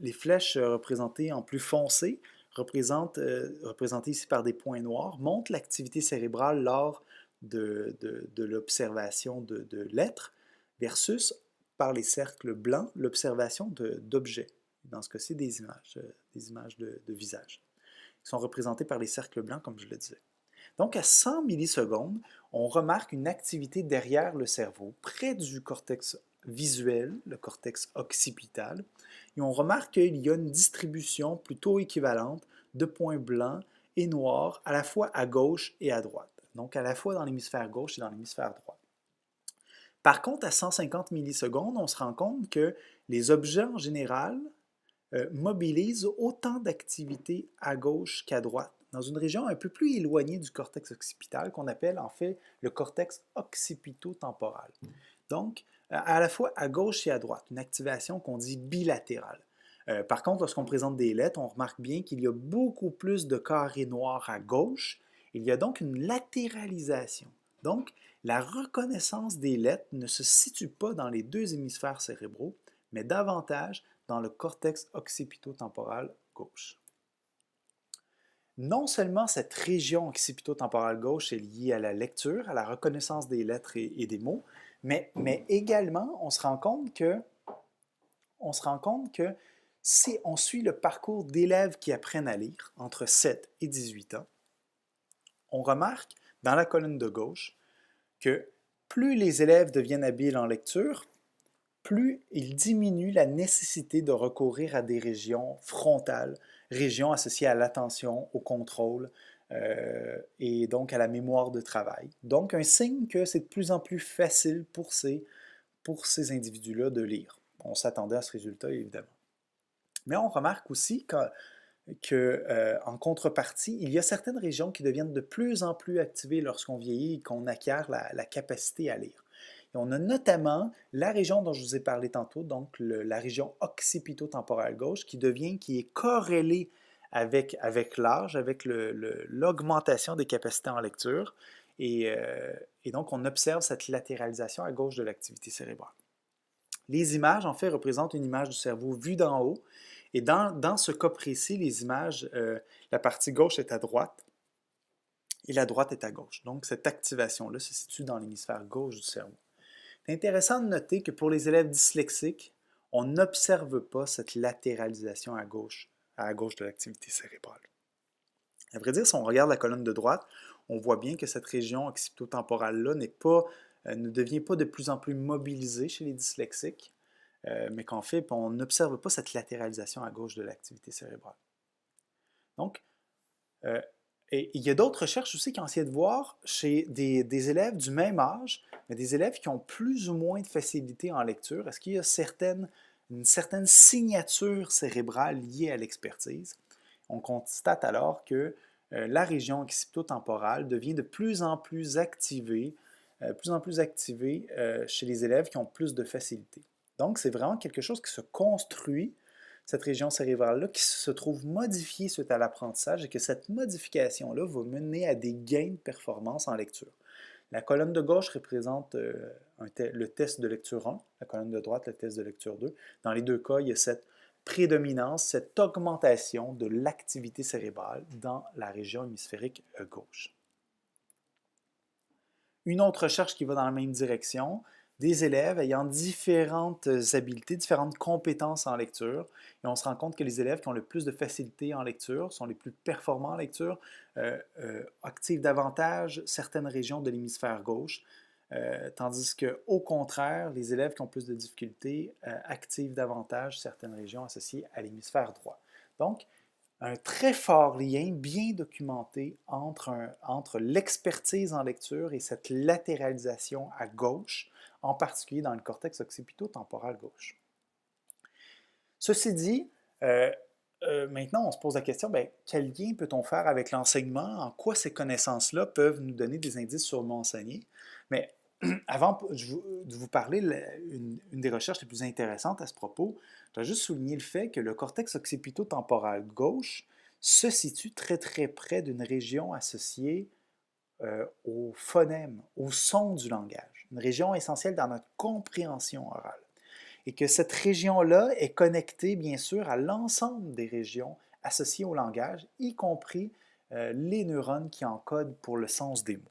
les flèches représentées en plus foncé, représentées ici par des points noirs, montrent l'activité cérébrale lors de l'observation de lettres versus par les cercles blancs, l'observation d'objets. Dans ce cas-ci, des images de visage, qui sont représentées par les cercles blancs, comme je le disais. Donc, à 100 millisecondes, on remarque une activité derrière le cerveau, près du cortex visuel, le cortex occipital, et on remarque qu'il y a une distribution plutôt équivalente de points blancs et noirs à la fois à gauche et à droite. Donc, à la fois dans l'hémisphère gauche et dans l'hémisphère droit. Par contre, à 150 millisecondes, on se rend compte que les objets en général mobilisent autant d'activité à gauche qu'à droite, dans une région un peu plus éloignée du cortex occipital, qu'on appelle en fait le cortex occipito-temporal. Donc, à la fois à gauche et à droite, une activation qu'on dit bilatérale. Par contre, lorsqu'on présente des lettres, on remarque bien qu'il y a beaucoup plus de carrés noirs à gauche. Il y a donc une latéralisation. Donc, la reconnaissance des lettres ne se situe pas dans les deux hémisphères cérébraux, mais davantage dans le cortex occipito-temporal gauche. Non seulement cette région occipito-temporale gauche est liée à la lecture, à la reconnaissance des lettres et des mots, mais également, on se rend compte que si on suit le parcours d'élèves qui apprennent à lire entre 7 et 18 ans, on remarque dans la colonne de gauche que plus les élèves deviennent habiles en lecture, plus ils diminuent la nécessité de recourir à des régions frontales, régions associées à l'attention, au contrôle et donc à la mémoire de travail. Donc un signe que c'est de plus en plus facile pour ces individus-là de lire. On s'attendait à ce résultat, évidemment. Mais on remarque aussi qu'en contrepartie, il y a certaines régions qui deviennent de plus en plus activées lorsqu'on vieillit et qu'on acquiert la capacité à lire. Et on a notamment la région dont je vous ai parlé tantôt, donc la région occipito-temporale gauche, qui est corrélée avec l'âge, avec l'augmentation des capacités en lecture. Et donc, on observe cette latéralisation à gauche de l'activité cérébrale. Les images, en fait, représentent une image du cerveau vue d'en haut. Et dans ce cas précis, les images, la partie gauche est à droite et la droite est à gauche. Donc, cette activation-là se situe dans l'hémisphère gauche du cerveau. C'est intéressant de noter que pour les élèves dyslexiques, on n'observe pas cette latéralisation à gauche de l'activité cérébrale. À vrai dire, si on regarde la colonne de droite, on voit bien que cette région occipitotemporale-là ne devient pas de plus en plus mobilisée chez les dyslexiques, mais qu'en fait, on n'observe pas cette latéralisation à gauche de l'activité cérébrale. Donc, et il y a d'autres recherches aussi qui ont essayé de voir chez des élèves du même âge, mais des élèves qui ont plus ou moins de facilité en lecture. Est-ce qu'il y a une certaine signature cérébrale liée à l'expertise? On constate alors que la région occipitotemporale devient de plus en plus activée, chez les élèves qui ont plus de facilité. Donc, c'est vraiment quelque chose qui se construit, cette région cérébrale-là, qui se trouve modifiée suite à l'apprentissage et que cette modification-là va mener à des gains de performance en lecture. La colonne de gauche représente le test de lecture 1, la colonne de droite, le test de lecture 2. Dans les deux cas, il y a cette prédominance, cette augmentation de l'activité cérébrale dans la région hémisphérique gauche. Une autre recherche qui va dans la même direction, des élèves ayant différentes habiletés, différentes compétences en lecture. Et on se rend compte que les élèves qui ont le plus de facilité en lecture sont les plus performants en lecture, activent davantage certaines régions de l'hémisphère gauche, tandis qu'au contraire, les élèves qui ont plus de difficultés activent davantage certaines régions associées à l'hémisphère droit. Donc, un très fort lien bien documenté entre l'expertise en lecture et cette latéralisation à gauche, en particulier dans le cortex occipitotemporal gauche. Ceci dit, maintenant on se pose la question, quel lien peut-on faire avec l'enseignement? En quoi ces connaissances-là peuvent nous donner des indices sur m'enseigner? Mais avant de vous parler, une des recherches les plus intéressantes à ce propos, je dois juste souligner le fait que le cortex occipitotemporal gauche se situe très très près d'une région associée au phonème, au son du langage, une région essentielle dans notre compréhension orale. Et que cette région-là est connectée bien sûr à l'ensemble des régions associées au langage, y compris les neurones qui encodent pour le sens des mots.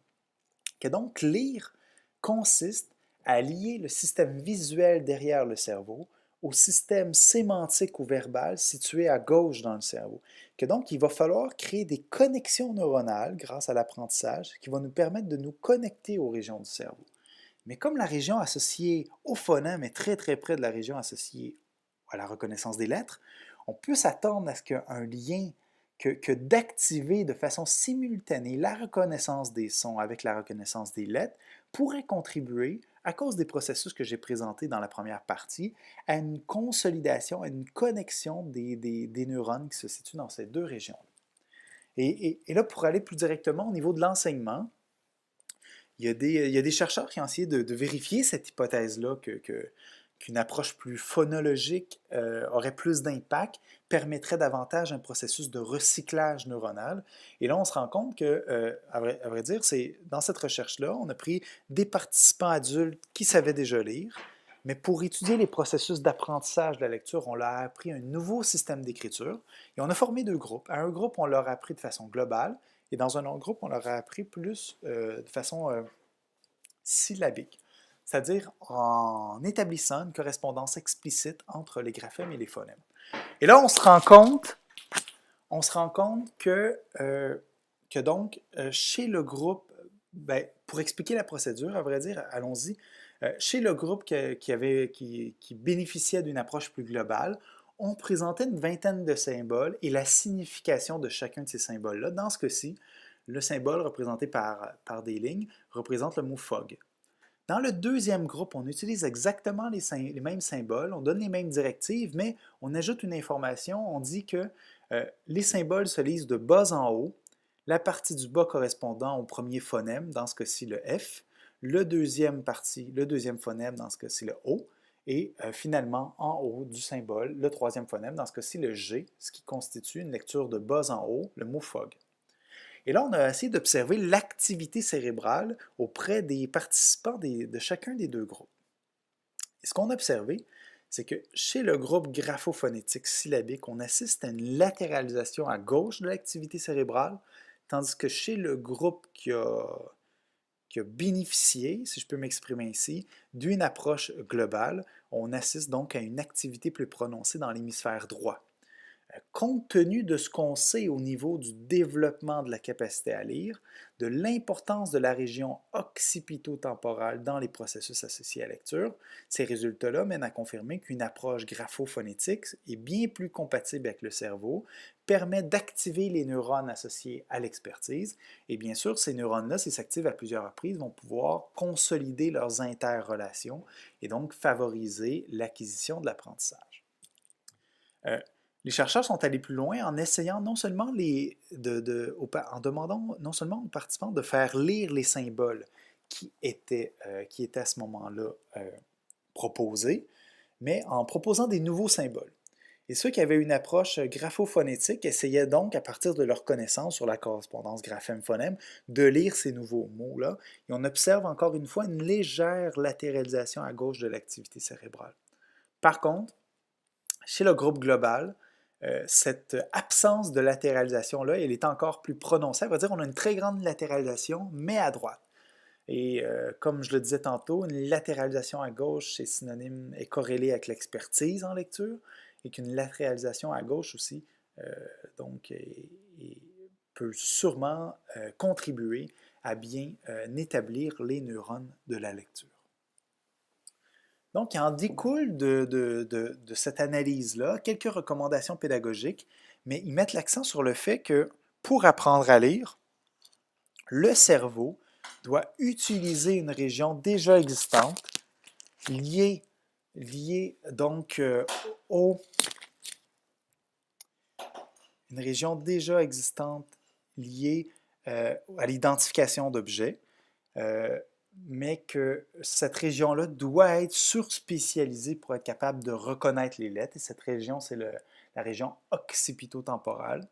Que donc lire consiste à lier le système visuel derrière le cerveau au système sémantique ou verbal situé à gauche dans le cerveau. Que donc, il va falloir créer des connexions neuronales grâce à l'apprentissage qui vont nous permettre de nous connecter aux régions du cerveau. Mais comme la région associée au phonème est très très près de la région associée à la reconnaissance des lettres, on peut s'attendre à ce qu'un lien que d'activer de façon simultanée la reconnaissance des sons avec la reconnaissance des lettres pourrait contribuer, à cause des processus que j'ai présentés dans la première partie, à une consolidation, à une connexion des neurones qui se situent dans ces deux régions. Et là, pour aller plus directement au niveau de l'enseignement, il y a des chercheurs qui ont essayé de vérifier cette hypothèse-là qu'une approche plus phonologique aurait plus d'impact, permettrait davantage un processus de recyclage neuronal. Et là, on se rend compte que, à vrai dire, dans cette recherche-là, on a pris des participants adultes qui savaient déjà lire, mais pour étudier les processus d'apprentissage de la lecture, on leur a appris un nouveau système d'écriture et on a formé deux groupes. À un groupe, on leur a appris de façon globale et dans un autre groupe, on leur a appris plus de façon syllabique, c'est-à-dire en établissant une correspondance explicite entre les graphèmes et les phonèmes. Et là, on se rend compte que donc, chez le groupe, pour expliquer la procédure, à vrai dire, allons-y, chez le groupe qui bénéficiait d'une approche plus globale, on présentait une vingtaine de symboles et la signification de chacun de ces symboles-là. Dans ce cas-ci, le symbole représenté par des lignes représente le mot fog. Dans le deuxième groupe, on utilise exactement les mêmes symboles, on donne les mêmes directives, mais on ajoute une information, on dit que les symboles se lisent de bas en haut, la partie du bas correspondant au premier phonème, dans ce cas-ci le F, le deuxième phonème, dans ce cas-ci le O, et finalement, en haut du symbole, le troisième phonème, dans ce cas-ci le G, ce qui constitue une lecture de bas en haut, le mot fog. Et là, on a essayé d'observer l'activité cérébrale auprès des participants de chacun des deux groupes. Et ce qu'on a observé, c'est que chez le groupe graphophonétique syllabique, on assiste à une latéralisation à gauche de l'activité cérébrale, tandis que chez le groupe qui a bénéficié, si je peux m'exprimer ainsi, d'une approche globale, on assiste donc à une activité plus prononcée dans l'hémisphère droit. Compte tenu de ce qu'on sait au niveau du développement de la capacité à lire, de l'importance de la région occipito-temporale dans les processus associés à la lecture, ces résultats-là mènent à confirmer qu'une approche graphophonétique est bien plus compatible avec le cerveau, permet d'activer les neurones associés à l'expertise, et bien sûr, ces neurones-là, s'ils s'activent à plusieurs reprises, vont pouvoir consolider leurs interrelations et donc favoriser l'acquisition de l'apprentissage. Les chercheurs sont allés plus loin en essayant non seulement en demandant non seulement aux participants de faire lire les symboles qui étaient à ce moment-là proposés, mais en proposant des nouveaux symboles. Et ceux qui avaient une approche graphophonétique essayaient donc, à partir de leur connaissance sur la correspondance graphème-phonème, de lire ces nouveaux mots-là. Et on observe encore une fois une légère latéralisation à gauche de l'activité cérébrale. Par contre, chez le groupe global, cette absence de latéralisation-là, elle est encore plus prononcée. Ça veut dire qu'on a une très grande latéralisation, mais à droite. Et comme je le disais tantôt, une latéralisation à gauche est corrélée avec l'expertise en lecture, et qu'une latéralisation à gauche aussi donc, peut sûrement contribuer à bien établir les neurones de la lecture. Donc, il en découle de cette analyse-là quelques recommandations pédagogiques, mais ils mettent l'accent sur le fait que pour apprendre à lire, le cerveau doit utiliser une région déjà existante liée donc une région déjà existante liée à l'identification d'objets. Mais que cette région-là doit être surspécialisée pour être capable de reconnaître les lettres. Et cette région, c'est la région occipito-temporale.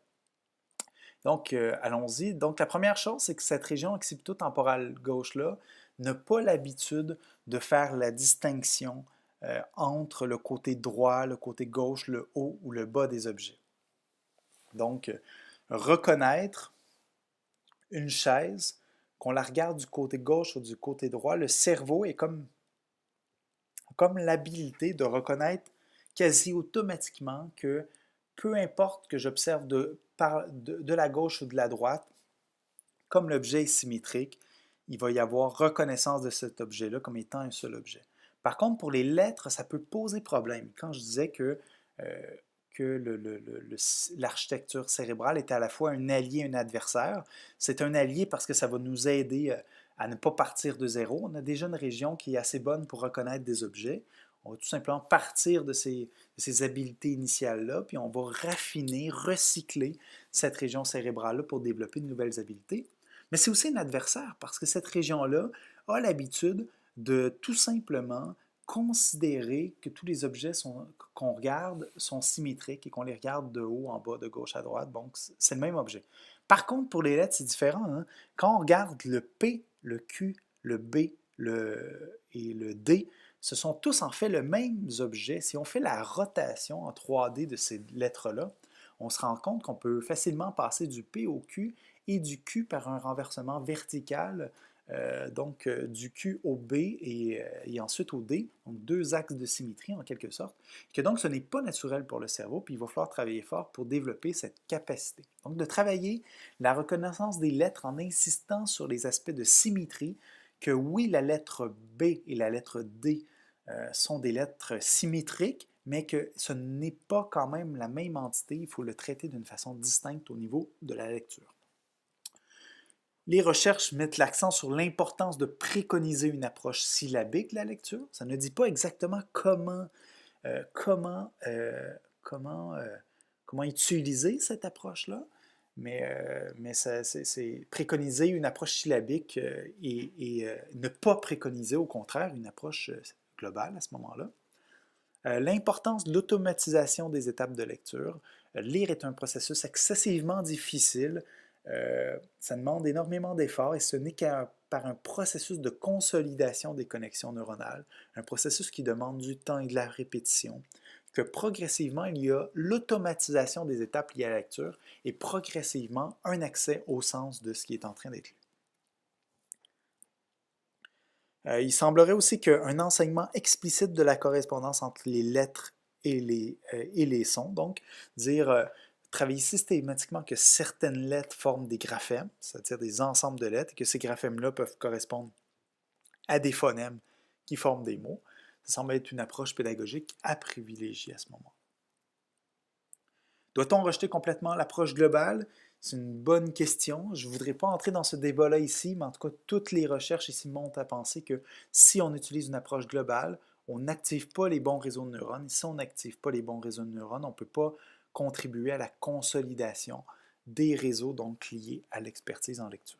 Donc, allons-y. Donc, la première chose, c'est que cette région occipito-temporale gauche-là n'a pas l'habitude de faire la distinction entre le côté droit, le côté gauche, le haut ou le bas des objets. Donc, reconnaître une chaise, qu'on la regarde du côté gauche ou du côté droit, le cerveau est comme l'habilité de reconnaître quasi automatiquement que peu importe que j'observe de la gauche ou de la droite, comme l'objet est symétrique, il va y avoir reconnaissance de cet objet-là comme étant un seul objet. Par contre, pour les lettres, ça peut poser problème. Quand je disais que l'architecture cérébrale est à la fois un allié et un adversaire. C'est un allié parce que ça va nous aider à ne pas partir de zéro. On a déjà une région qui est assez bonne pour reconnaître des objets. On va tout simplement partir de ces habiletés initiales-là, puis on va raffiner, recycler cette région cérébrale-là pour développer de nouvelles habiletés. Mais c'est aussi un adversaire parce que cette région-là a l'habitude de tout simplement considérer que tous les objets qu'on regarde sont symétriques et qu'on les regarde de haut en bas, de gauche à droite. Donc, c'est le même objet. Par contre, pour les lettres, c'est différent. Hein? Quand on regarde le P, le Q, le B et le D, ce sont tous en fait le même objet. Si on fait la rotation en 3D de ces lettres-là, on se rend compte qu'on peut facilement passer du P au Q et du Q par un renversement vertical donc du Q au B et ensuite au D, donc deux axes de symétrie en quelque sorte, que donc ce n'est pas naturel pour le cerveau, puis il va falloir travailler fort pour développer cette capacité. Donc de travailler la reconnaissance des lettres en insistant sur les aspects de symétrie, que oui, la lettre B et la lettre D sont des lettres symétriques, mais que ce n'est pas quand même la même entité, il faut le traiter d'une façon distincte au niveau de la lecture. Les recherches mettent l'accent sur l'importance de préconiser une approche syllabique de la lecture. Ça ne dit pas exactement comment utiliser cette approche-là, mais c'est préconiser une approche syllabique et ne pas préconiser, au contraire, une approche globale à ce moment-là. L'importance de l'automatisation des étapes de lecture. Lire est un processus excessivement difficile. Ça demande énormément d'efforts et ce n'est par un processus de consolidation des connexions neuronales, un processus qui demande du temps et de la répétition, que progressivement, il y a l'automatisation des étapes liées à la lecture et progressivement un accès au sens de ce qui est en train d'être lu. Il semblerait aussi qu'un enseignement explicite de la correspondance entre les lettres et les sons, donc travailler systématiquement que certaines lettres forment des graphèmes, c'est-à-dire des ensembles de lettres, et que ces graphèmes-là peuvent correspondre à des phonèmes qui forment des mots. Ça semble être une approche pédagogique à privilégier à ce moment. Doit-on rejeter complètement l'approche globale? C'est une bonne question. Je ne voudrais pas entrer dans ce débat-là ici, mais en tout cas, toutes les recherches ici montrent à penser que si on utilise une approche globale, on n'active pas les bons réseaux de neurones. Et si on n'active pas les bons réseaux de neurones, on ne peut pas contribuer à la consolidation des réseaux donc liés à l'expertise en lecture.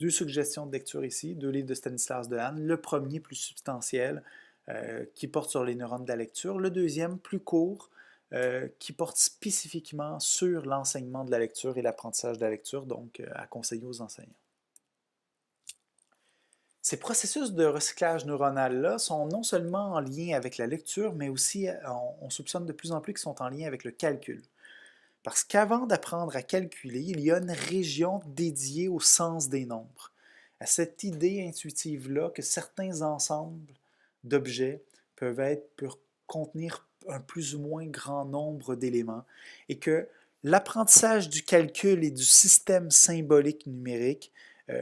Deux suggestions de lecture ici, deux livres de Stanislas Dehaene. Le premier, plus substantiel, qui porte sur les neurones de la lecture. Le deuxième, plus court, qui porte spécifiquement sur l'enseignement de la lecture et l'apprentissage de la lecture, donc à conseiller aux enseignants. Ces processus de recyclage neuronal-là sont non seulement en lien avec la lecture, mais aussi, on soupçonne de plus en plus qu'ils sont en lien avec le calcul. Parce qu'avant d'apprendre à calculer, il y a une région dédiée au sens des nombres, à cette idée intuitive-là que certains ensembles d'objets peuvent contenir un plus ou moins grand nombre d'éléments et que l'apprentissage du calcul et du système symbolique numérique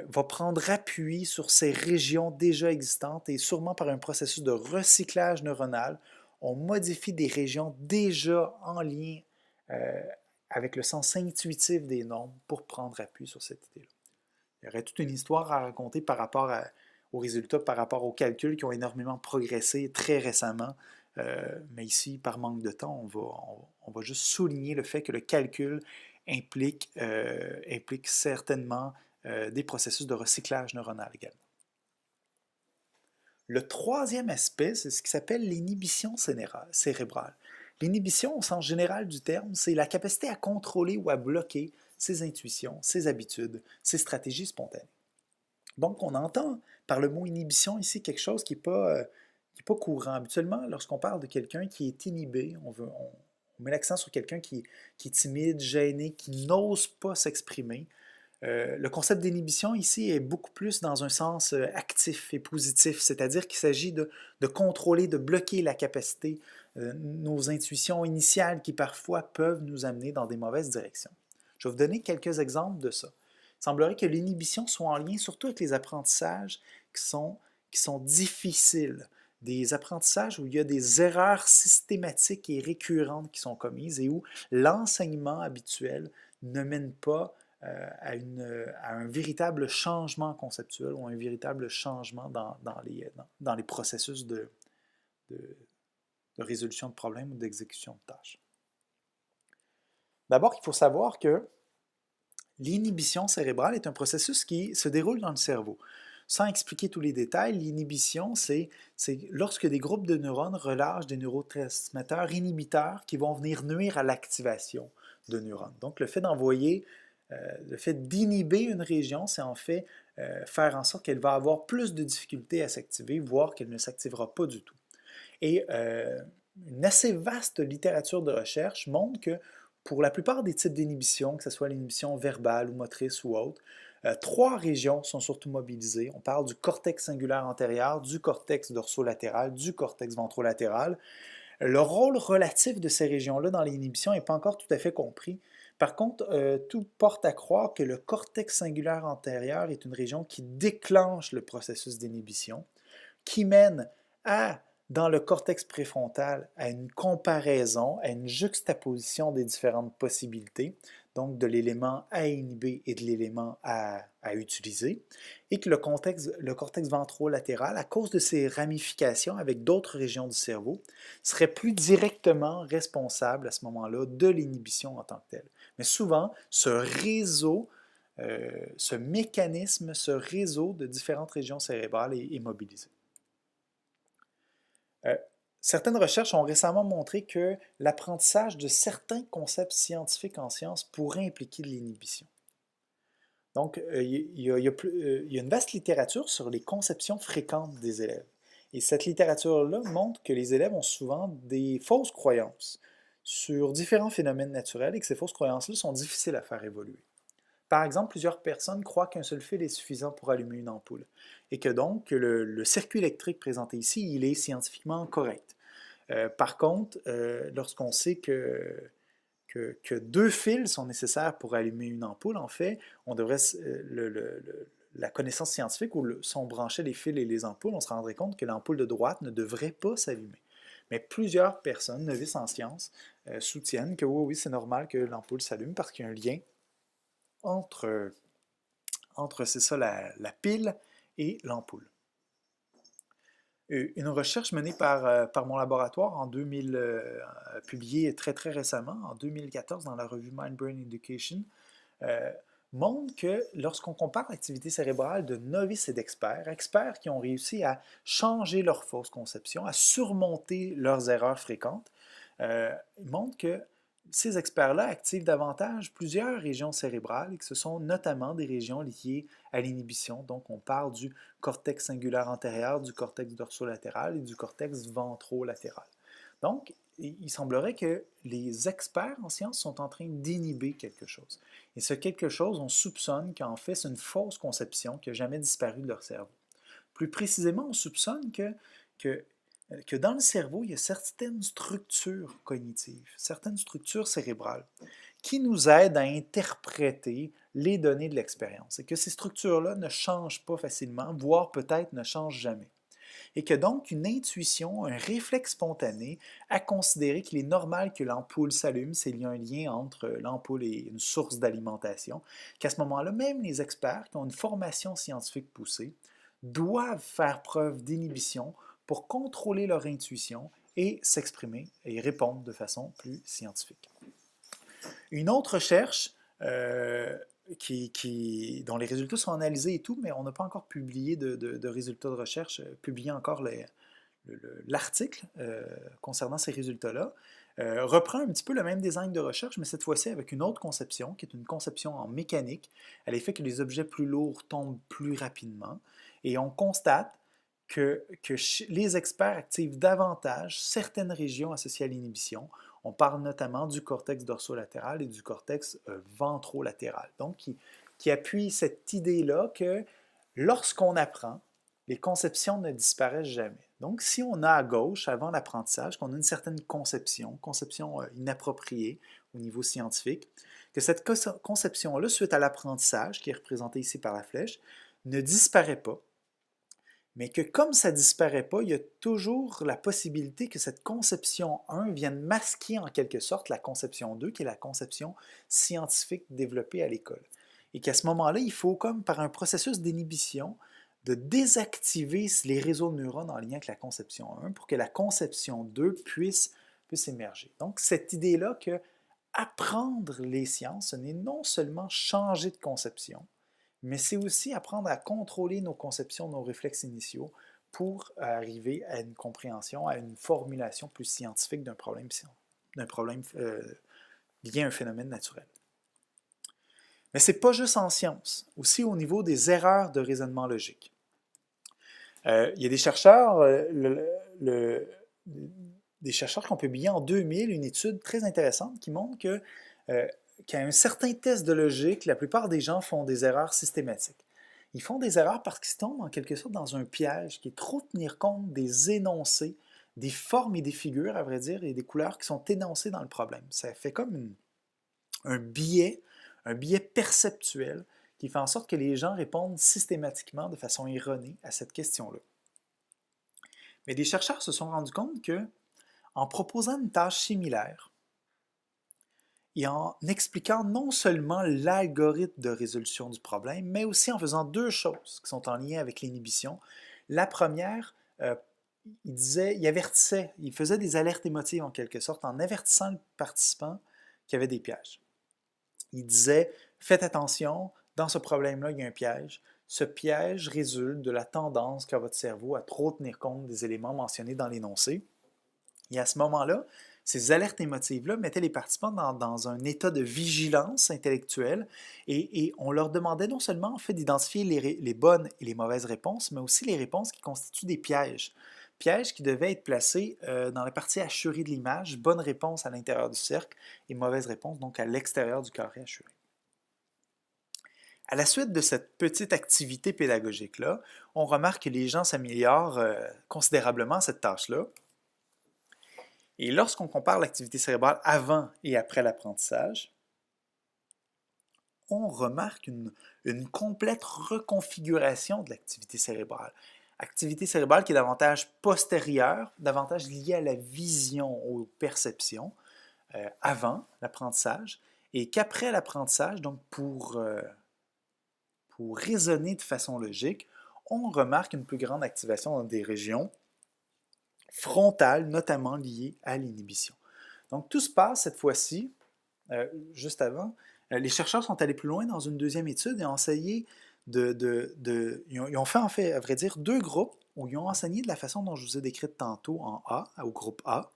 va prendre appui sur ces régions déjà existantes et sûrement par un processus de recyclage neuronal, on modifie des régions déjà en lien avec le sens intuitif des nombres pour prendre appui sur cette idée-là. Il y aurait toute une histoire à raconter par rapport aux résultats, par rapport aux calculs qui ont énormément progressé très récemment. Mais ici, par manque de temps, on va juste souligner le fait que le calcul implique certainement des processus de recyclage neuronal également. Le troisième aspect, c'est ce qui s'appelle l'inhibition cérébrale. L'inhibition, au sens général du terme, c'est la capacité à contrôler ou à bloquer ses intuitions, ses habitudes, ses stratégies spontanées. Donc, on entend par le mot inhibition ici quelque chose qui n'est pas courant. Habituellement, lorsqu'on parle de quelqu'un qui est inhibé, on met l'accent sur quelqu'un qui est timide, gêné, qui n'ose pas s'exprimer. Le concept d'inhibition ici est beaucoup plus dans un sens actif et positif, c'est-à-dire qu'il s'agit de contrôler, de bloquer la capacité, nos intuitions initiales qui parfois peuvent nous amener dans des mauvaises directions. Je vais vous donner quelques exemples de ça. Il semblerait que l'inhibition soit en lien surtout avec les apprentissages qui sont difficiles, des apprentissages où il y a des erreurs systématiques et récurrentes qui sont commises et où l'enseignement habituel ne mène pas à un véritable changement conceptuel ou un véritable changement dans les processus de résolution de problèmes ou d'exécution de tâches. D'abord, il faut savoir que l'inhibition cérébrale est un processus qui se déroule dans le cerveau. Sans expliquer tous les détails, l'inhibition, c'est lorsque des groupes de neurones relâchent des neurotransmetteurs inhibiteurs qui vont venir nuire à l'activation de neurones. Donc, le fait d'inhiber une région, c'est en fait faire en sorte qu'elle va avoir plus de difficultés à s'activer, voire qu'elle ne s'activera pas du tout. Et une assez vaste littérature de recherche montre que pour la plupart des types d'inhibition, que ce soit l'inhibition verbale ou motrice ou autre, trois régions sont surtout mobilisées. On parle du cortex cingulaire antérieur, du cortex dorsolatéral, du cortex ventrolatéral. Le rôle relatif de ces régions-là dans l'inhibition n'est pas encore tout à fait compris. Par contre, tout porte à croire que le cortex cingulaire antérieur est une région qui déclenche le processus d'inhibition, qui mène dans le cortex préfrontal à une comparaison, à une juxtaposition des différentes possibilités, donc de l'élément à inhiber et de l'élément à utiliser, et que le cortex ventrolatéral, à cause de ses ramifications avec d'autres régions du cerveau, serait plus directement responsable à ce moment-là de l'inhibition en tant que telle. Mais souvent, ce réseau, ce mécanisme, ce réseau de différentes régions cérébrales est mobilisé. Certaines recherches ont récemment montré que l'apprentissage de certains concepts scientifiques en sciences pourrait impliquer de l'inhibition. Donc, il y a une vaste littérature sur les conceptions fréquentes des élèves. Et cette littérature-là montre que les élèves ont souvent des fausses croyances sur différents phénomènes naturels et que ces fausses croyances-là sont difficiles à faire évoluer. Par exemple, plusieurs personnes croient qu'un seul fil est suffisant pour allumer une ampoule et que donc que le circuit électrique présenté ici, il est scientifiquement correct. Par contre, lorsqu'on sait que deux fils sont nécessaires pour allumer une ampoule, en fait, on devrait, la connaissance scientifique où si on branchait les fils et les ampoules, on se rendrait compte que l'ampoule de droite ne devrait pas s'allumer. Mais plusieurs personnes, novices en sciences, soutiennent que oui, oui, c'est normal que l'ampoule s'allume parce qu'il y a un lien entre, c'est ça, la pile et l'ampoule. Une recherche menée par mon laboratoire en 2000, publiée très très récemment, en 2014 dans la revue Mind Brain Education, euh, montre que lorsqu'on compare l'activité cérébrale de novices et d'experts, experts qui ont réussi à changer leurs fausses conceptions, à surmonter leurs erreurs fréquentes, montre que ces experts-là activent davantage plusieurs régions cérébrales et que ce sont notamment des régions liées à l'inhibition. Donc, on parle du cortex singulaire antérieur, du cortex dorsolatéral et du cortex ventrolatéral. Donc, il semblerait que les experts en sciences sont en train d'inhiber quelque chose. Et ce quelque chose, on soupçonne qu'en fait, c'est une fausse conception qui n'a jamais disparu de leur cerveau. Plus précisément, on soupçonne que dans le cerveau, il y a certaines structures cognitives, certaines structures cérébrales qui nous aident à interpréter les données de l'expérience et que ces structures-là ne changent pas facilement, voire peut-être ne changent jamais. Et que donc une intuition, un réflexe spontané à considérer qu'il est normal que l'ampoule s'allume s'il y a un lien entre l'ampoule et une source d'alimentation, qu'à ce moment-là, même les experts qui ont une formation scientifique poussée doivent faire preuve d'inhibition pour contrôler leur intuition et s'exprimer et répondre de façon plus scientifique. Une autre recherche dont les résultats sont analysés et tout, mais on n'a pas encore publié de résultats de recherche, publié encore l'article concernant ces résultats-là, reprend un petit peu le même design de recherche, mais cette fois-ci avec une autre conception, qui est une conception en mécanique, à l'effet que les objets plus lourds tombent plus rapidement. Et on constate que les experts activent davantage certaines régions associées à l'inhibition. On parle notamment du cortex dorsolatéral et du cortex ventrolatéral. Donc, qui appuie cette idée-là que lorsqu'on apprend, les conceptions ne disparaissent jamais. Donc, si on a à gauche, avant l'apprentissage, qu'on a une certaine conception inappropriée au niveau scientifique, que cette conception-là, suite à l'apprentissage, qui est représentée ici par la flèche, ne disparaît pas, mais que comme ça ne disparaît pas, il y a toujours la possibilité que cette conception 1 vienne masquer en quelque sorte la conception 2, qui est la conception scientifique développée à l'école. Et qu'à ce moment-là, il faut, comme par un processus d'inhibition, de désactiver les réseaux de neurones en lien avec la conception 1 pour que la conception 2 puisse émerger. Donc, cette idée-là que apprendre les sciences, ce n'est non seulement changer de conception, mais c'est aussi apprendre à contrôler nos conceptions, nos réflexes initiaux pour arriver à une compréhension, à une formulation plus scientifique d'un problème lié à un phénomène naturel. Mais ce n'est pas juste en sciences, aussi au niveau des erreurs de raisonnement logique. Il y a des chercheurs, des chercheurs qui ont publié en 2000 une étude très intéressante qui montre qu'à un certain test de logique, la plupart des gens font des erreurs systématiques. Ils font des erreurs parce qu'ils tombent en quelque sorte dans un piège qui est trop tenir compte des énoncés, des formes et des figures, à vrai dire, et des couleurs qui sont énoncées dans le problème. Ça fait comme un biais perceptuel qui fait en sorte que les gens répondent systématiquement de façon erronée à cette question-là. Mais des chercheurs se sont rendus compte que, en proposant une tâche similaire et en expliquant non seulement l'algorithme de résolution du problème, mais aussi en faisant deux choses qui sont en lien avec l'inhibition. La première, il avertissait, il faisait des alertes émotives en quelque sorte en avertissant le participant qu'il y avait des pièges. Il disait, faites attention, dans ce problème-là, il y a un piège. Ce piège résulte de la tendance qu'a votre cerveau à trop tenir compte des éléments mentionnés dans l'énoncé. Et à ce moment-là, ces alertes émotives-là mettaient les participants dans un état de vigilance intellectuelle et on leur demandait non seulement en fait d'identifier les bonnes et les mauvaises réponses, mais aussi les réponses qui constituent des pièges. Pièges qui devaient être placés dans la partie hachurée de l'image, bonne réponse à l'intérieur du cercle et mauvaise réponse donc à l'extérieur du carré hachuré. À la suite de cette petite activité pédagogique-là, on remarque que les gens s'améliorent considérablement à cette tâche-là. Et lorsqu'on compare l'activité cérébrale avant et après l'apprentissage, on remarque une complète reconfiguration de l'activité cérébrale. Activité cérébrale qui est davantage postérieure, davantage liée à la vision, aux perceptions, avant l'apprentissage, et qu'après l'apprentissage, donc pour raisonner de façon logique, on remarque une plus grande activation dans des régions frontales, notamment liées à l'inhibition. Donc tout se passe cette fois-ci, juste avant, les chercheurs sont allés plus loin dans une deuxième étude et ont essayé ils ont fait en fait, à vrai dire, deux groupes où ils ont enseigné de la façon dont je vous ai décrite tantôt en A, au groupe A,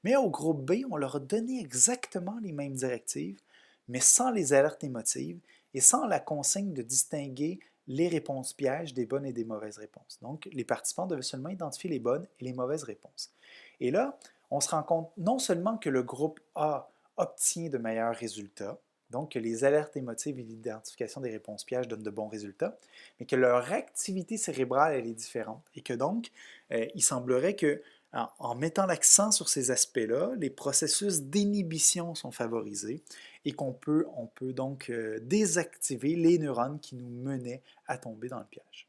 mais au groupe B, on leur a donné exactement les mêmes directives, mais sans les alertes émotives et sans la consigne de distinguer les réponses pièges des bonnes et des mauvaises réponses. Donc, les participants devaient seulement identifier les bonnes et les mauvaises réponses. Et là, on se rend compte non seulement que le groupe A obtient de meilleurs résultats, donc que les alertes émotives et l'identification des réponses pièges donnent de bons résultats, mais que leur activité cérébrale elle est différente et que donc, il semblerait que en mettant l'accent sur ces aspects-là, les processus d'inhibition sont favorisés et on peut donc désactiver les neurones qui nous menaient à tomber dans le piège.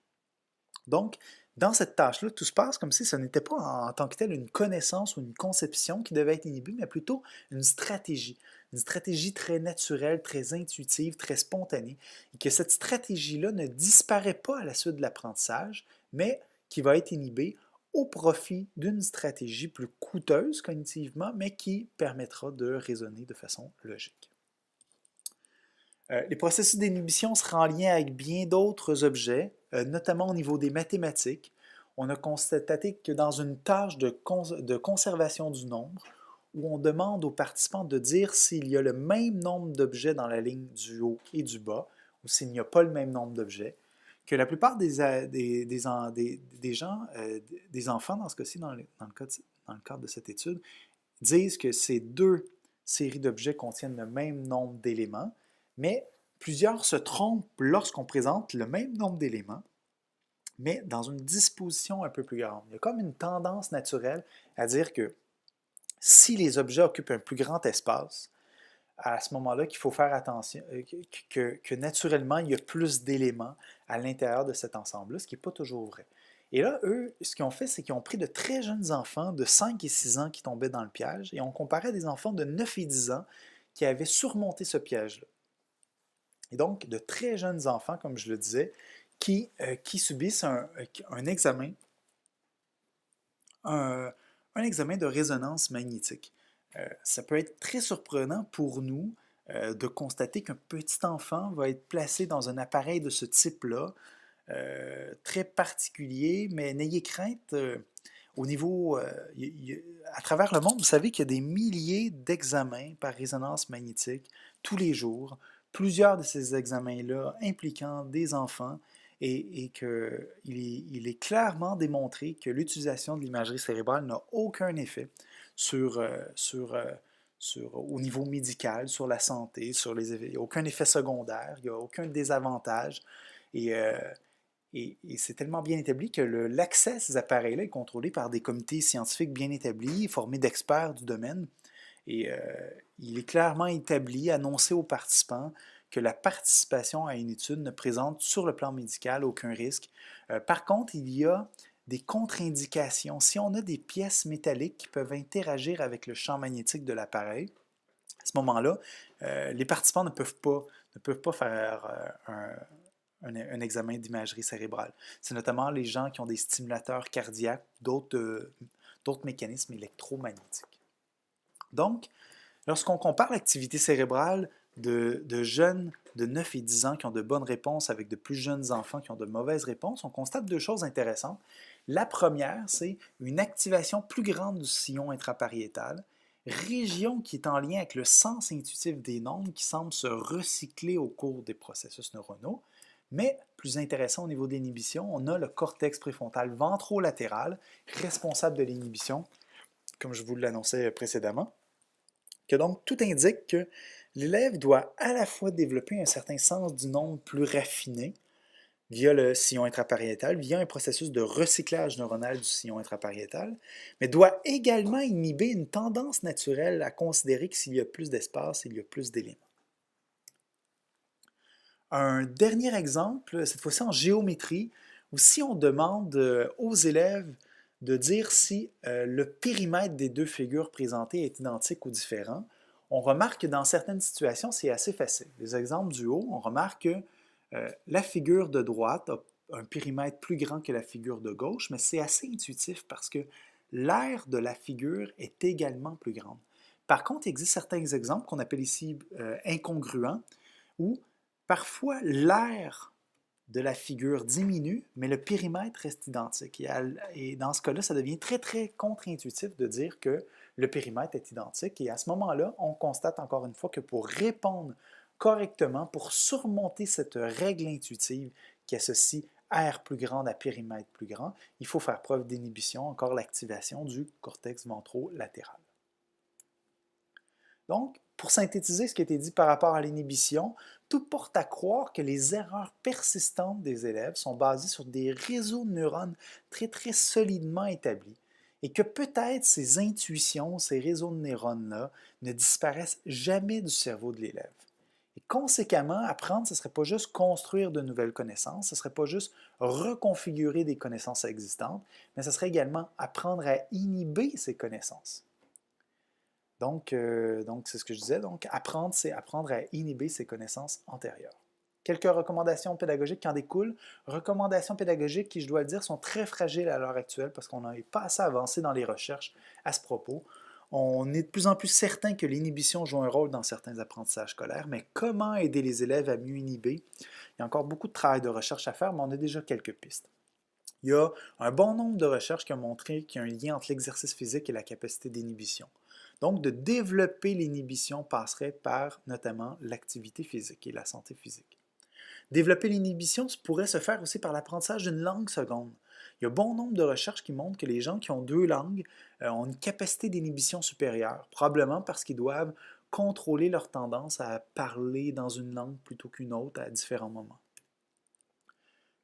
Donc, dans cette tâche-là, tout se passe comme si ce n'était pas en tant que tel une connaissance ou une conception qui devait être inhibée, mais plutôt une stratégie. Une stratégie très naturelle, très intuitive, très spontanée, et que cette stratégie-là ne disparaît pas à la suite de l'apprentissage, mais qui va être inhibée au profit d'une stratégie plus coûteuse cognitivement, mais qui permettra de raisonner de façon logique. Les processus d'inhibition seraient en lien avec bien d'autres objets, notamment au niveau des mathématiques. On a constaté que dans une tâche de conservation du nombre, où on demande aux participants de dire s'il y a le même nombre d'objets dans la ligne du haut et du bas, ou s'il n'y a pas le même nombre d'objets, que la plupart des gens, des enfants dans ce cas-ci, dans le cadre de cette étude, disent que ces deux séries d'objets contiennent le même nombre d'éléments, mais plusieurs se trompent lorsqu'on présente le même nombre d'éléments, mais dans une disposition un peu plus grande. Il y a comme une tendance naturelle à dire que si les objets occupent un plus grand espace, à ce moment-là qu'il faut faire attention, que naturellement, il y a plus d'éléments à l'intérieur de cet ensemble-là, ce qui n'est pas toujours vrai. Et là, eux, ce qu'ils ont fait, c'est qu'ils ont pris de très jeunes enfants de 5 et 6 ans qui tombaient dans le piège et on comparait des enfants de 9 et 10 ans qui avaient surmonté ce piège-là. Et donc, de très jeunes enfants, comme je le disais, qui subissent un examen, un examen de résonance magnétique. Ça peut être très surprenant pour nous de constater qu'un petit enfant va être placé dans un appareil de ce type-là, très particulier, mais n'ayez crainte, au niveau, à travers le monde, vous savez qu'il y a des milliers d'examens par résonance magnétique tous les jours, plusieurs de ces examens-là impliquant des enfants, et qu'il est clairement démontré que l'utilisation de l'imagerie cérébrale n'a aucun effet au niveau médical, sur la santé, il n'y a aucun effet secondaire, il n'y a aucun désavantage. Et, c'est tellement bien établi que l'accès à ces appareils-là est contrôlé par des comités scientifiques bien établis, formés d'experts du domaine. Et il est clairement établi, annoncé aux participants, que la participation à une étude ne présente sur le plan médical aucun risque. Par contre, il y a des contre-indications. Si on a des pièces métalliques qui peuvent interagir avec le champ magnétique de l'appareil, à ce moment-là, les participants ne peuvent pas faire un examen d'imagerie cérébrale. C'est notamment les gens qui ont des stimulateurs cardiaques, d'autres mécanismes électromagnétiques. Donc, lorsqu'on compare l'activité cérébrale de jeunes de 9 et 10 ans qui ont de bonnes réponses avec de plus jeunes enfants qui ont de mauvaises réponses, on constate deux choses intéressantes. La première, c'est une activation plus grande du sillon intrapariétal, région qui est en lien avec le sens intuitif des nombres qui semble se recycler au cours des processus neuronaux. Mais plus intéressant au niveau de l'inhibition, on a le cortex préfrontal ventrolatéral, responsable de l'inhibition, comme je vous l'annonçais précédemment, que donc tout indique que l'élève doit à la fois développer un certain sens du nombre plus raffiné via le sillon intrapariétal, via un processus de recyclage neuronal du sillon intrapariétal, mais doit également inhiber une tendance naturelle à considérer que s'il y a plus d'espace, il y a plus d'éléments. Un dernier exemple, cette fois-ci en géométrie, où si on demande aux élèves de dire si le périmètre des deux figures présentées est identique ou différent, on remarque que dans certaines situations, c'est assez facile. Les exemples du haut, on remarque que la figure de droite a un périmètre plus grand que la figure de gauche, mais c'est assez intuitif parce que l'aire de la figure est également plus grande. Par contre, il existe certains exemples qu'on appelle ici incongruents, où parfois l'aire de la figure diminue, mais le périmètre reste identique. Et dans ce cas-là, ça devient très, très contre-intuitif de dire que le périmètre est identique. Et à ce moment-là, on constate encore une fois que pour répondre correctement, pour surmonter cette règle intuitive qui associe aire plus grande à périmètre plus grand, il faut faire preuve d'inhibition, encore l'activation du cortex ventrolatéral. Donc, pour synthétiser ce qui a été dit par rapport à l'inhibition, tout porte à croire que les erreurs persistantes des élèves sont basées sur des réseaux de neurones très, très solidement établis et que peut-être ces intuitions, ces réseaux de neurones-là ne disparaissent jamais du cerveau de l'élève. Et conséquemment, apprendre, ce ne serait pas juste construire de nouvelles connaissances, ce ne serait pas juste reconfigurer des connaissances existantes, mais ce serait également apprendre à inhiber ces connaissances. Donc c'est ce que je disais. Donc, apprendre, c'est apprendre à inhiber ses connaissances antérieures. Quelques recommandations pédagogiques qui en découlent. Recommandations pédagogiques qui, je dois le dire, sont très fragiles à l'heure actuelle parce qu'on n'est pas assez avancé dans les recherches à ce propos. On est de plus en plus certain que l'inhibition joue un rôle dans certains apprentissages scolaires, mais comment aider les élèves à mieux inhiber? Il y a encore beaucoup de travail de recherche à faire, mais on a déjà quelques pistes. Il y a un bon nombre de recherches qui ont montré qu'il y a un lien entre l'exercice physique et la capacité d'inhibition. Donc, de développer l'inhibition passerait par notamment l'activité physique et la santé physique. Développer l'inhibition pourrait se faire aussi par l'apprentissage d'une langue seconde. Il y a bon nombre de recherches qui montrent que les gens qui ont deux langues ont une capacité d'inhibition supérieure, probablement parce qu'ils doivent contrôler leur tendance à parler dans une langue plutôt qu'une autre à différents moments.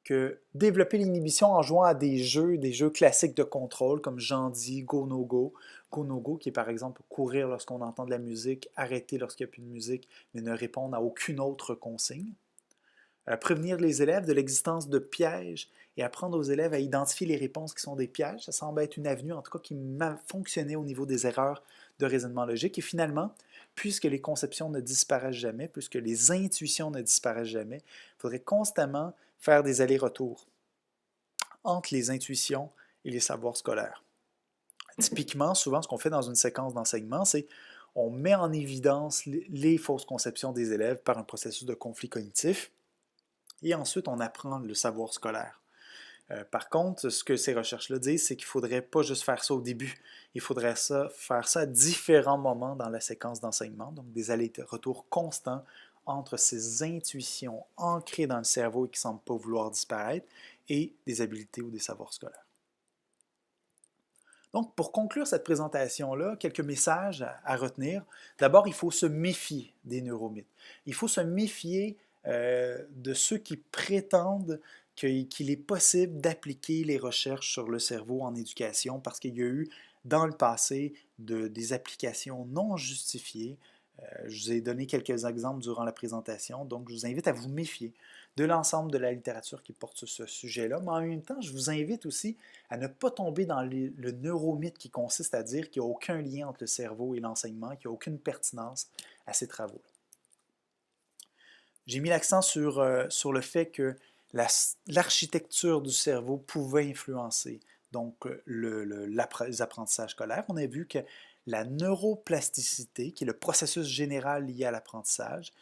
Que développer l'inhibition en jouant à des jeux classiques de contrôle comme Jandy, Go No Go. Go No Go qui est par exemple courir lorsqu'on entend de la musique, arrêter lorsqu'il n'y a plus de musique, mais ne répondre à aucune autre consigne. Prévenir les élèves de l'existence de pièges et apprendre aux élèves à identifier les réponses qui sont des pièges. Ça semble être une avenue, en tout cas, qui fonctionnait au niveau des erreurs de raisonnement logique. Et finalement, puisque les conceptions ne disparaissent jamais, puisque les intuitions ne disparaissent jamais, il faudrait constamment faire des allers-retours entre les intuitions et les savoirs scolaires. Typiquement, souvent, ce qu'on fait dans une séquence d'enseignement, c'est on met en évidence les fausses conceptions des élèves par un processus de conflit cognitif et ensuite on apprend le savoir scolaire. Par contre, ce que ces recherches-là disent, c'est qu'il ne faudrait pas juste faire ça au début. Il faudrait faire ça à différents moments dans la séquence d'enseignement, donc des allers-retours constants entre ces intuitions ancrées dans le cerveau et qui ne semblent pas vouloir disparaître et des habiletés ou des savoirs scolaires. Donc, pour conclure cette présentation-là, quelques messages à retenir. D'abord, il faut se méfier des neuromythes. Il faut se méfier de ceux qui prétendent qu'il est possible d'appliquer les recherches sur le cerveau en éducation parce qu'il y a eu dans le passé des applications non justifiées. Je vous ai donné quelques exemples durant la présentation, donc je vous invite à vous méfier de l'ensemble de la littérature qui porte sur ce sujet-là, mais en même temps, je vous invite aussi à ne pas tomber dans le neuromythe qui consiste à dire qu'il n'y a aucun lien entre le cerveau et l'enseignement, qu'il n'y a aucune pertinence à ces travaux-là. J'ai mis l'accent sur le fait que l'architecture du cerveau pouvait influencer donc les apprentissages scolaires. On a vu que la neuroplasticité, qui est le processus général lié à l'apprentissage,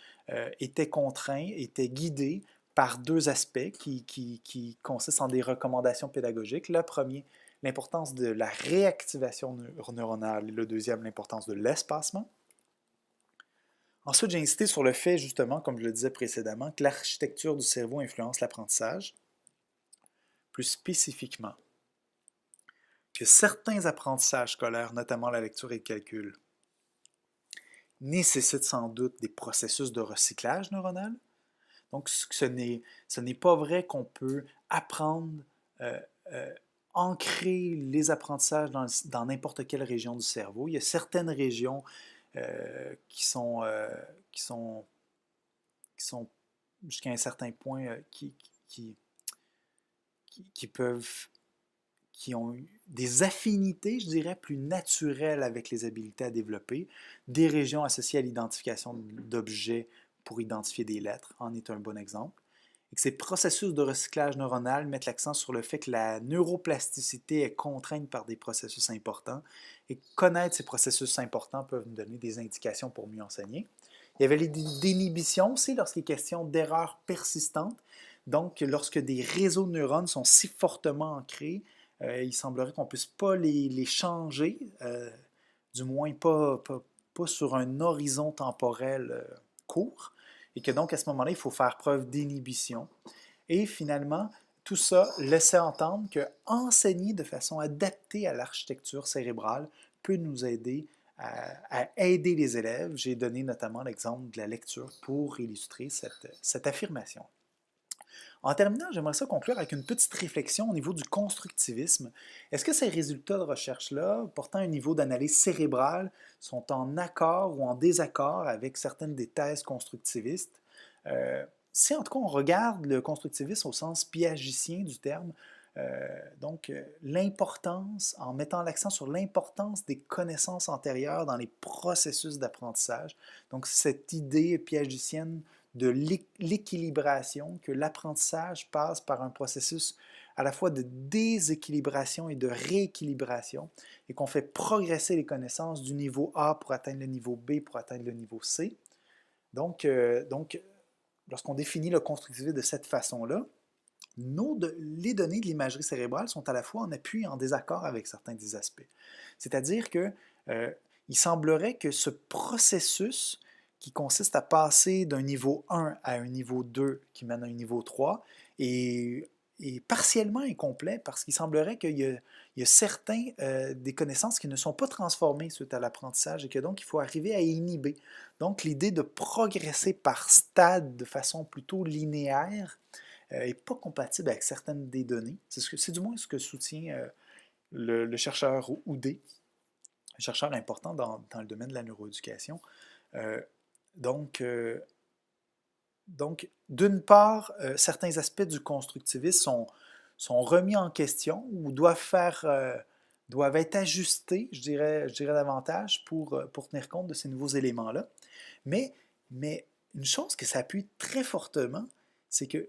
était contraint, était guidé par deux aspects qui consistent en des recommandations pédagogiques. Le premier, l'importance de la réactivation neuronale, et le deuxième, l'importance de l'espacement. Ensuite, j'ai insisté sur le fait, justement, comme je le disais précédemment, que l'architecture du cerveau influence l'apprentissage. Plus spécifiquement, que certains apprentissages scolaires, notamment la lecture et le calcul, nécessitent sans doute des processus de recyclage neuronal. Donc, ce n'est pas vrai qu'on peut apprendre, euh, euh, ancrer les apprentissages dans n'importe quelle région du cerveau. Il y a certaines régions qui sont jusqu'à un certain point qui peuvent qui ont des affinités, je dirais, plus naturelles avec les habiletés à développer. Des régions associées à l'identification d'objets pour identifier des lettres en est un bon exemple. Et que ces processus de recyclage neuronal mettent l'accent sur le fait que la neuroplasticité est contrainte par des processus importants et connaître ces processus importants peuvent nous donner des indications pour mieux enseigner. Il y avait les dénibitions aussi lorsqu'il est question d'erreurs persistantes. Donc, lorsque des réseaux de neurones sont si fortement ancrés, il semblerait qu'on ne puisse pas les changer, du moins pas sur un horizon temporel court, et que donc à ce moment-là, il faut faire preuve d'inhibition. Et finalement, tout ça laissait entendre que enseigner de façon adaptée à l'architecture cérébrale peut nous aider à aider les élèves. J'ai donné notamment l'exemple de la lecture pour illustrer cette affirmation. En terminant, j'aimerais ça conclure avec une petite réflexion au niveau du constructivisme. Est-ce que ces résultats de recherche-là, portant un niveau d'analyse cérébrale, sont en accord ou en désaccord avec certaines des thèses constructivistes? Si en tout cas on regarde le constructivisme au sens piagicien du terme, l'importance, en mettant l'accent sur l'importance des connaissances antérieures dans les processus d'apprentissage, donc cette idée piagicienne de l'équilibration, que l'apprentissage passe par un processus à la fois de déséquilibration et de rééquilibration, et qu'on fait progresser les connaissances du niveau A pour atteindre le niveau B, pour atteindre le niveau C. Donc lorsqu'on définit le constructivisme de cette façon-là, les données de l'imagerie cérébrale sont à la fois en appui et en désaccord avec certains des aspects. C'est-à-dire que il semblerait que ce processus qui consiste à passer d'un niveau 1 à un niveau 2 qui mène à un niveau 3 est partiellement incomplet parce qu'il semblerait qu'il y a certains des connaissances qui ne sont pas transformées suite à l'apprentissage et que donc il faut arriver à inhiber. Donc l'idée de progresser par stade de façon plutôt linéaire n'est pas compatible avec certaines des données. C'est du moins ce que soutient le chercheur Houdet, un chercheur important dans le domaine de la neuroéducation. Euh, donc, d'une part, certains aspects du constructivisme sont remis en question ou doivent être ajustés, je dirais davantage, pour tenir compte de ces nouveaux éléments-là. Mais une chose que ça appuie très fortement, c'est que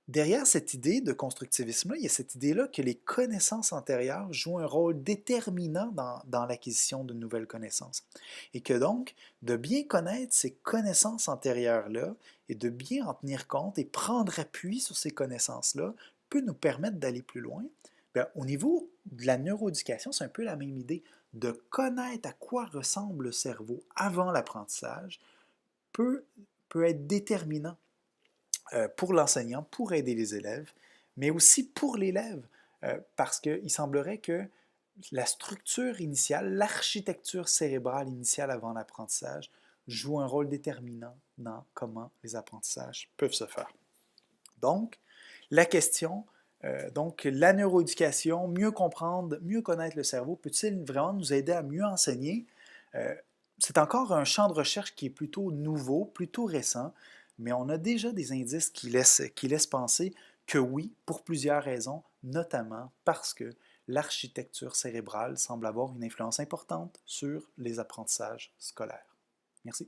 derrière cette idée de constructivisme-là, il y a cette idée-là que les connaissances antérieures jouent un rôle déterminant dans l'acquisition de nouvelles connaissances. Et que donc, de bien connaître ces connaissances antérieures-là et de bien en tenir compte et prendre appui sur ces connaissances-là peut nous permettre d'aller plus loin. Bien, au niveau de la neuroéducation, c'est un peu la même idée. De connaître à quoi ressemble le cerveau avant l'apprentissage peut être déterminant pour l'enseignant, pour aider les élèves, mais aussi pour l'élève, parce qu'il semblerait que la structure initiale, l'architecture cérébrale initiale avant l'apprentissage joue un rôle déterminant dans comment les apprentissages peuvent se faire. Donc, la question, la neuroéducation, mieux comprendre, mieux connaître le cerveau, peut-il vraiment nous aider à mieux enseigner? C'est encore un champ de recherche qui est plutôt nouveau, plutôt récent, mais on a déjà des indices qui laissent penser que oui, pour plusieurs raisons, notamment parce que l'architecture cérébrale semble avoir une influence importante sur les apprentissages scolaires. Merci.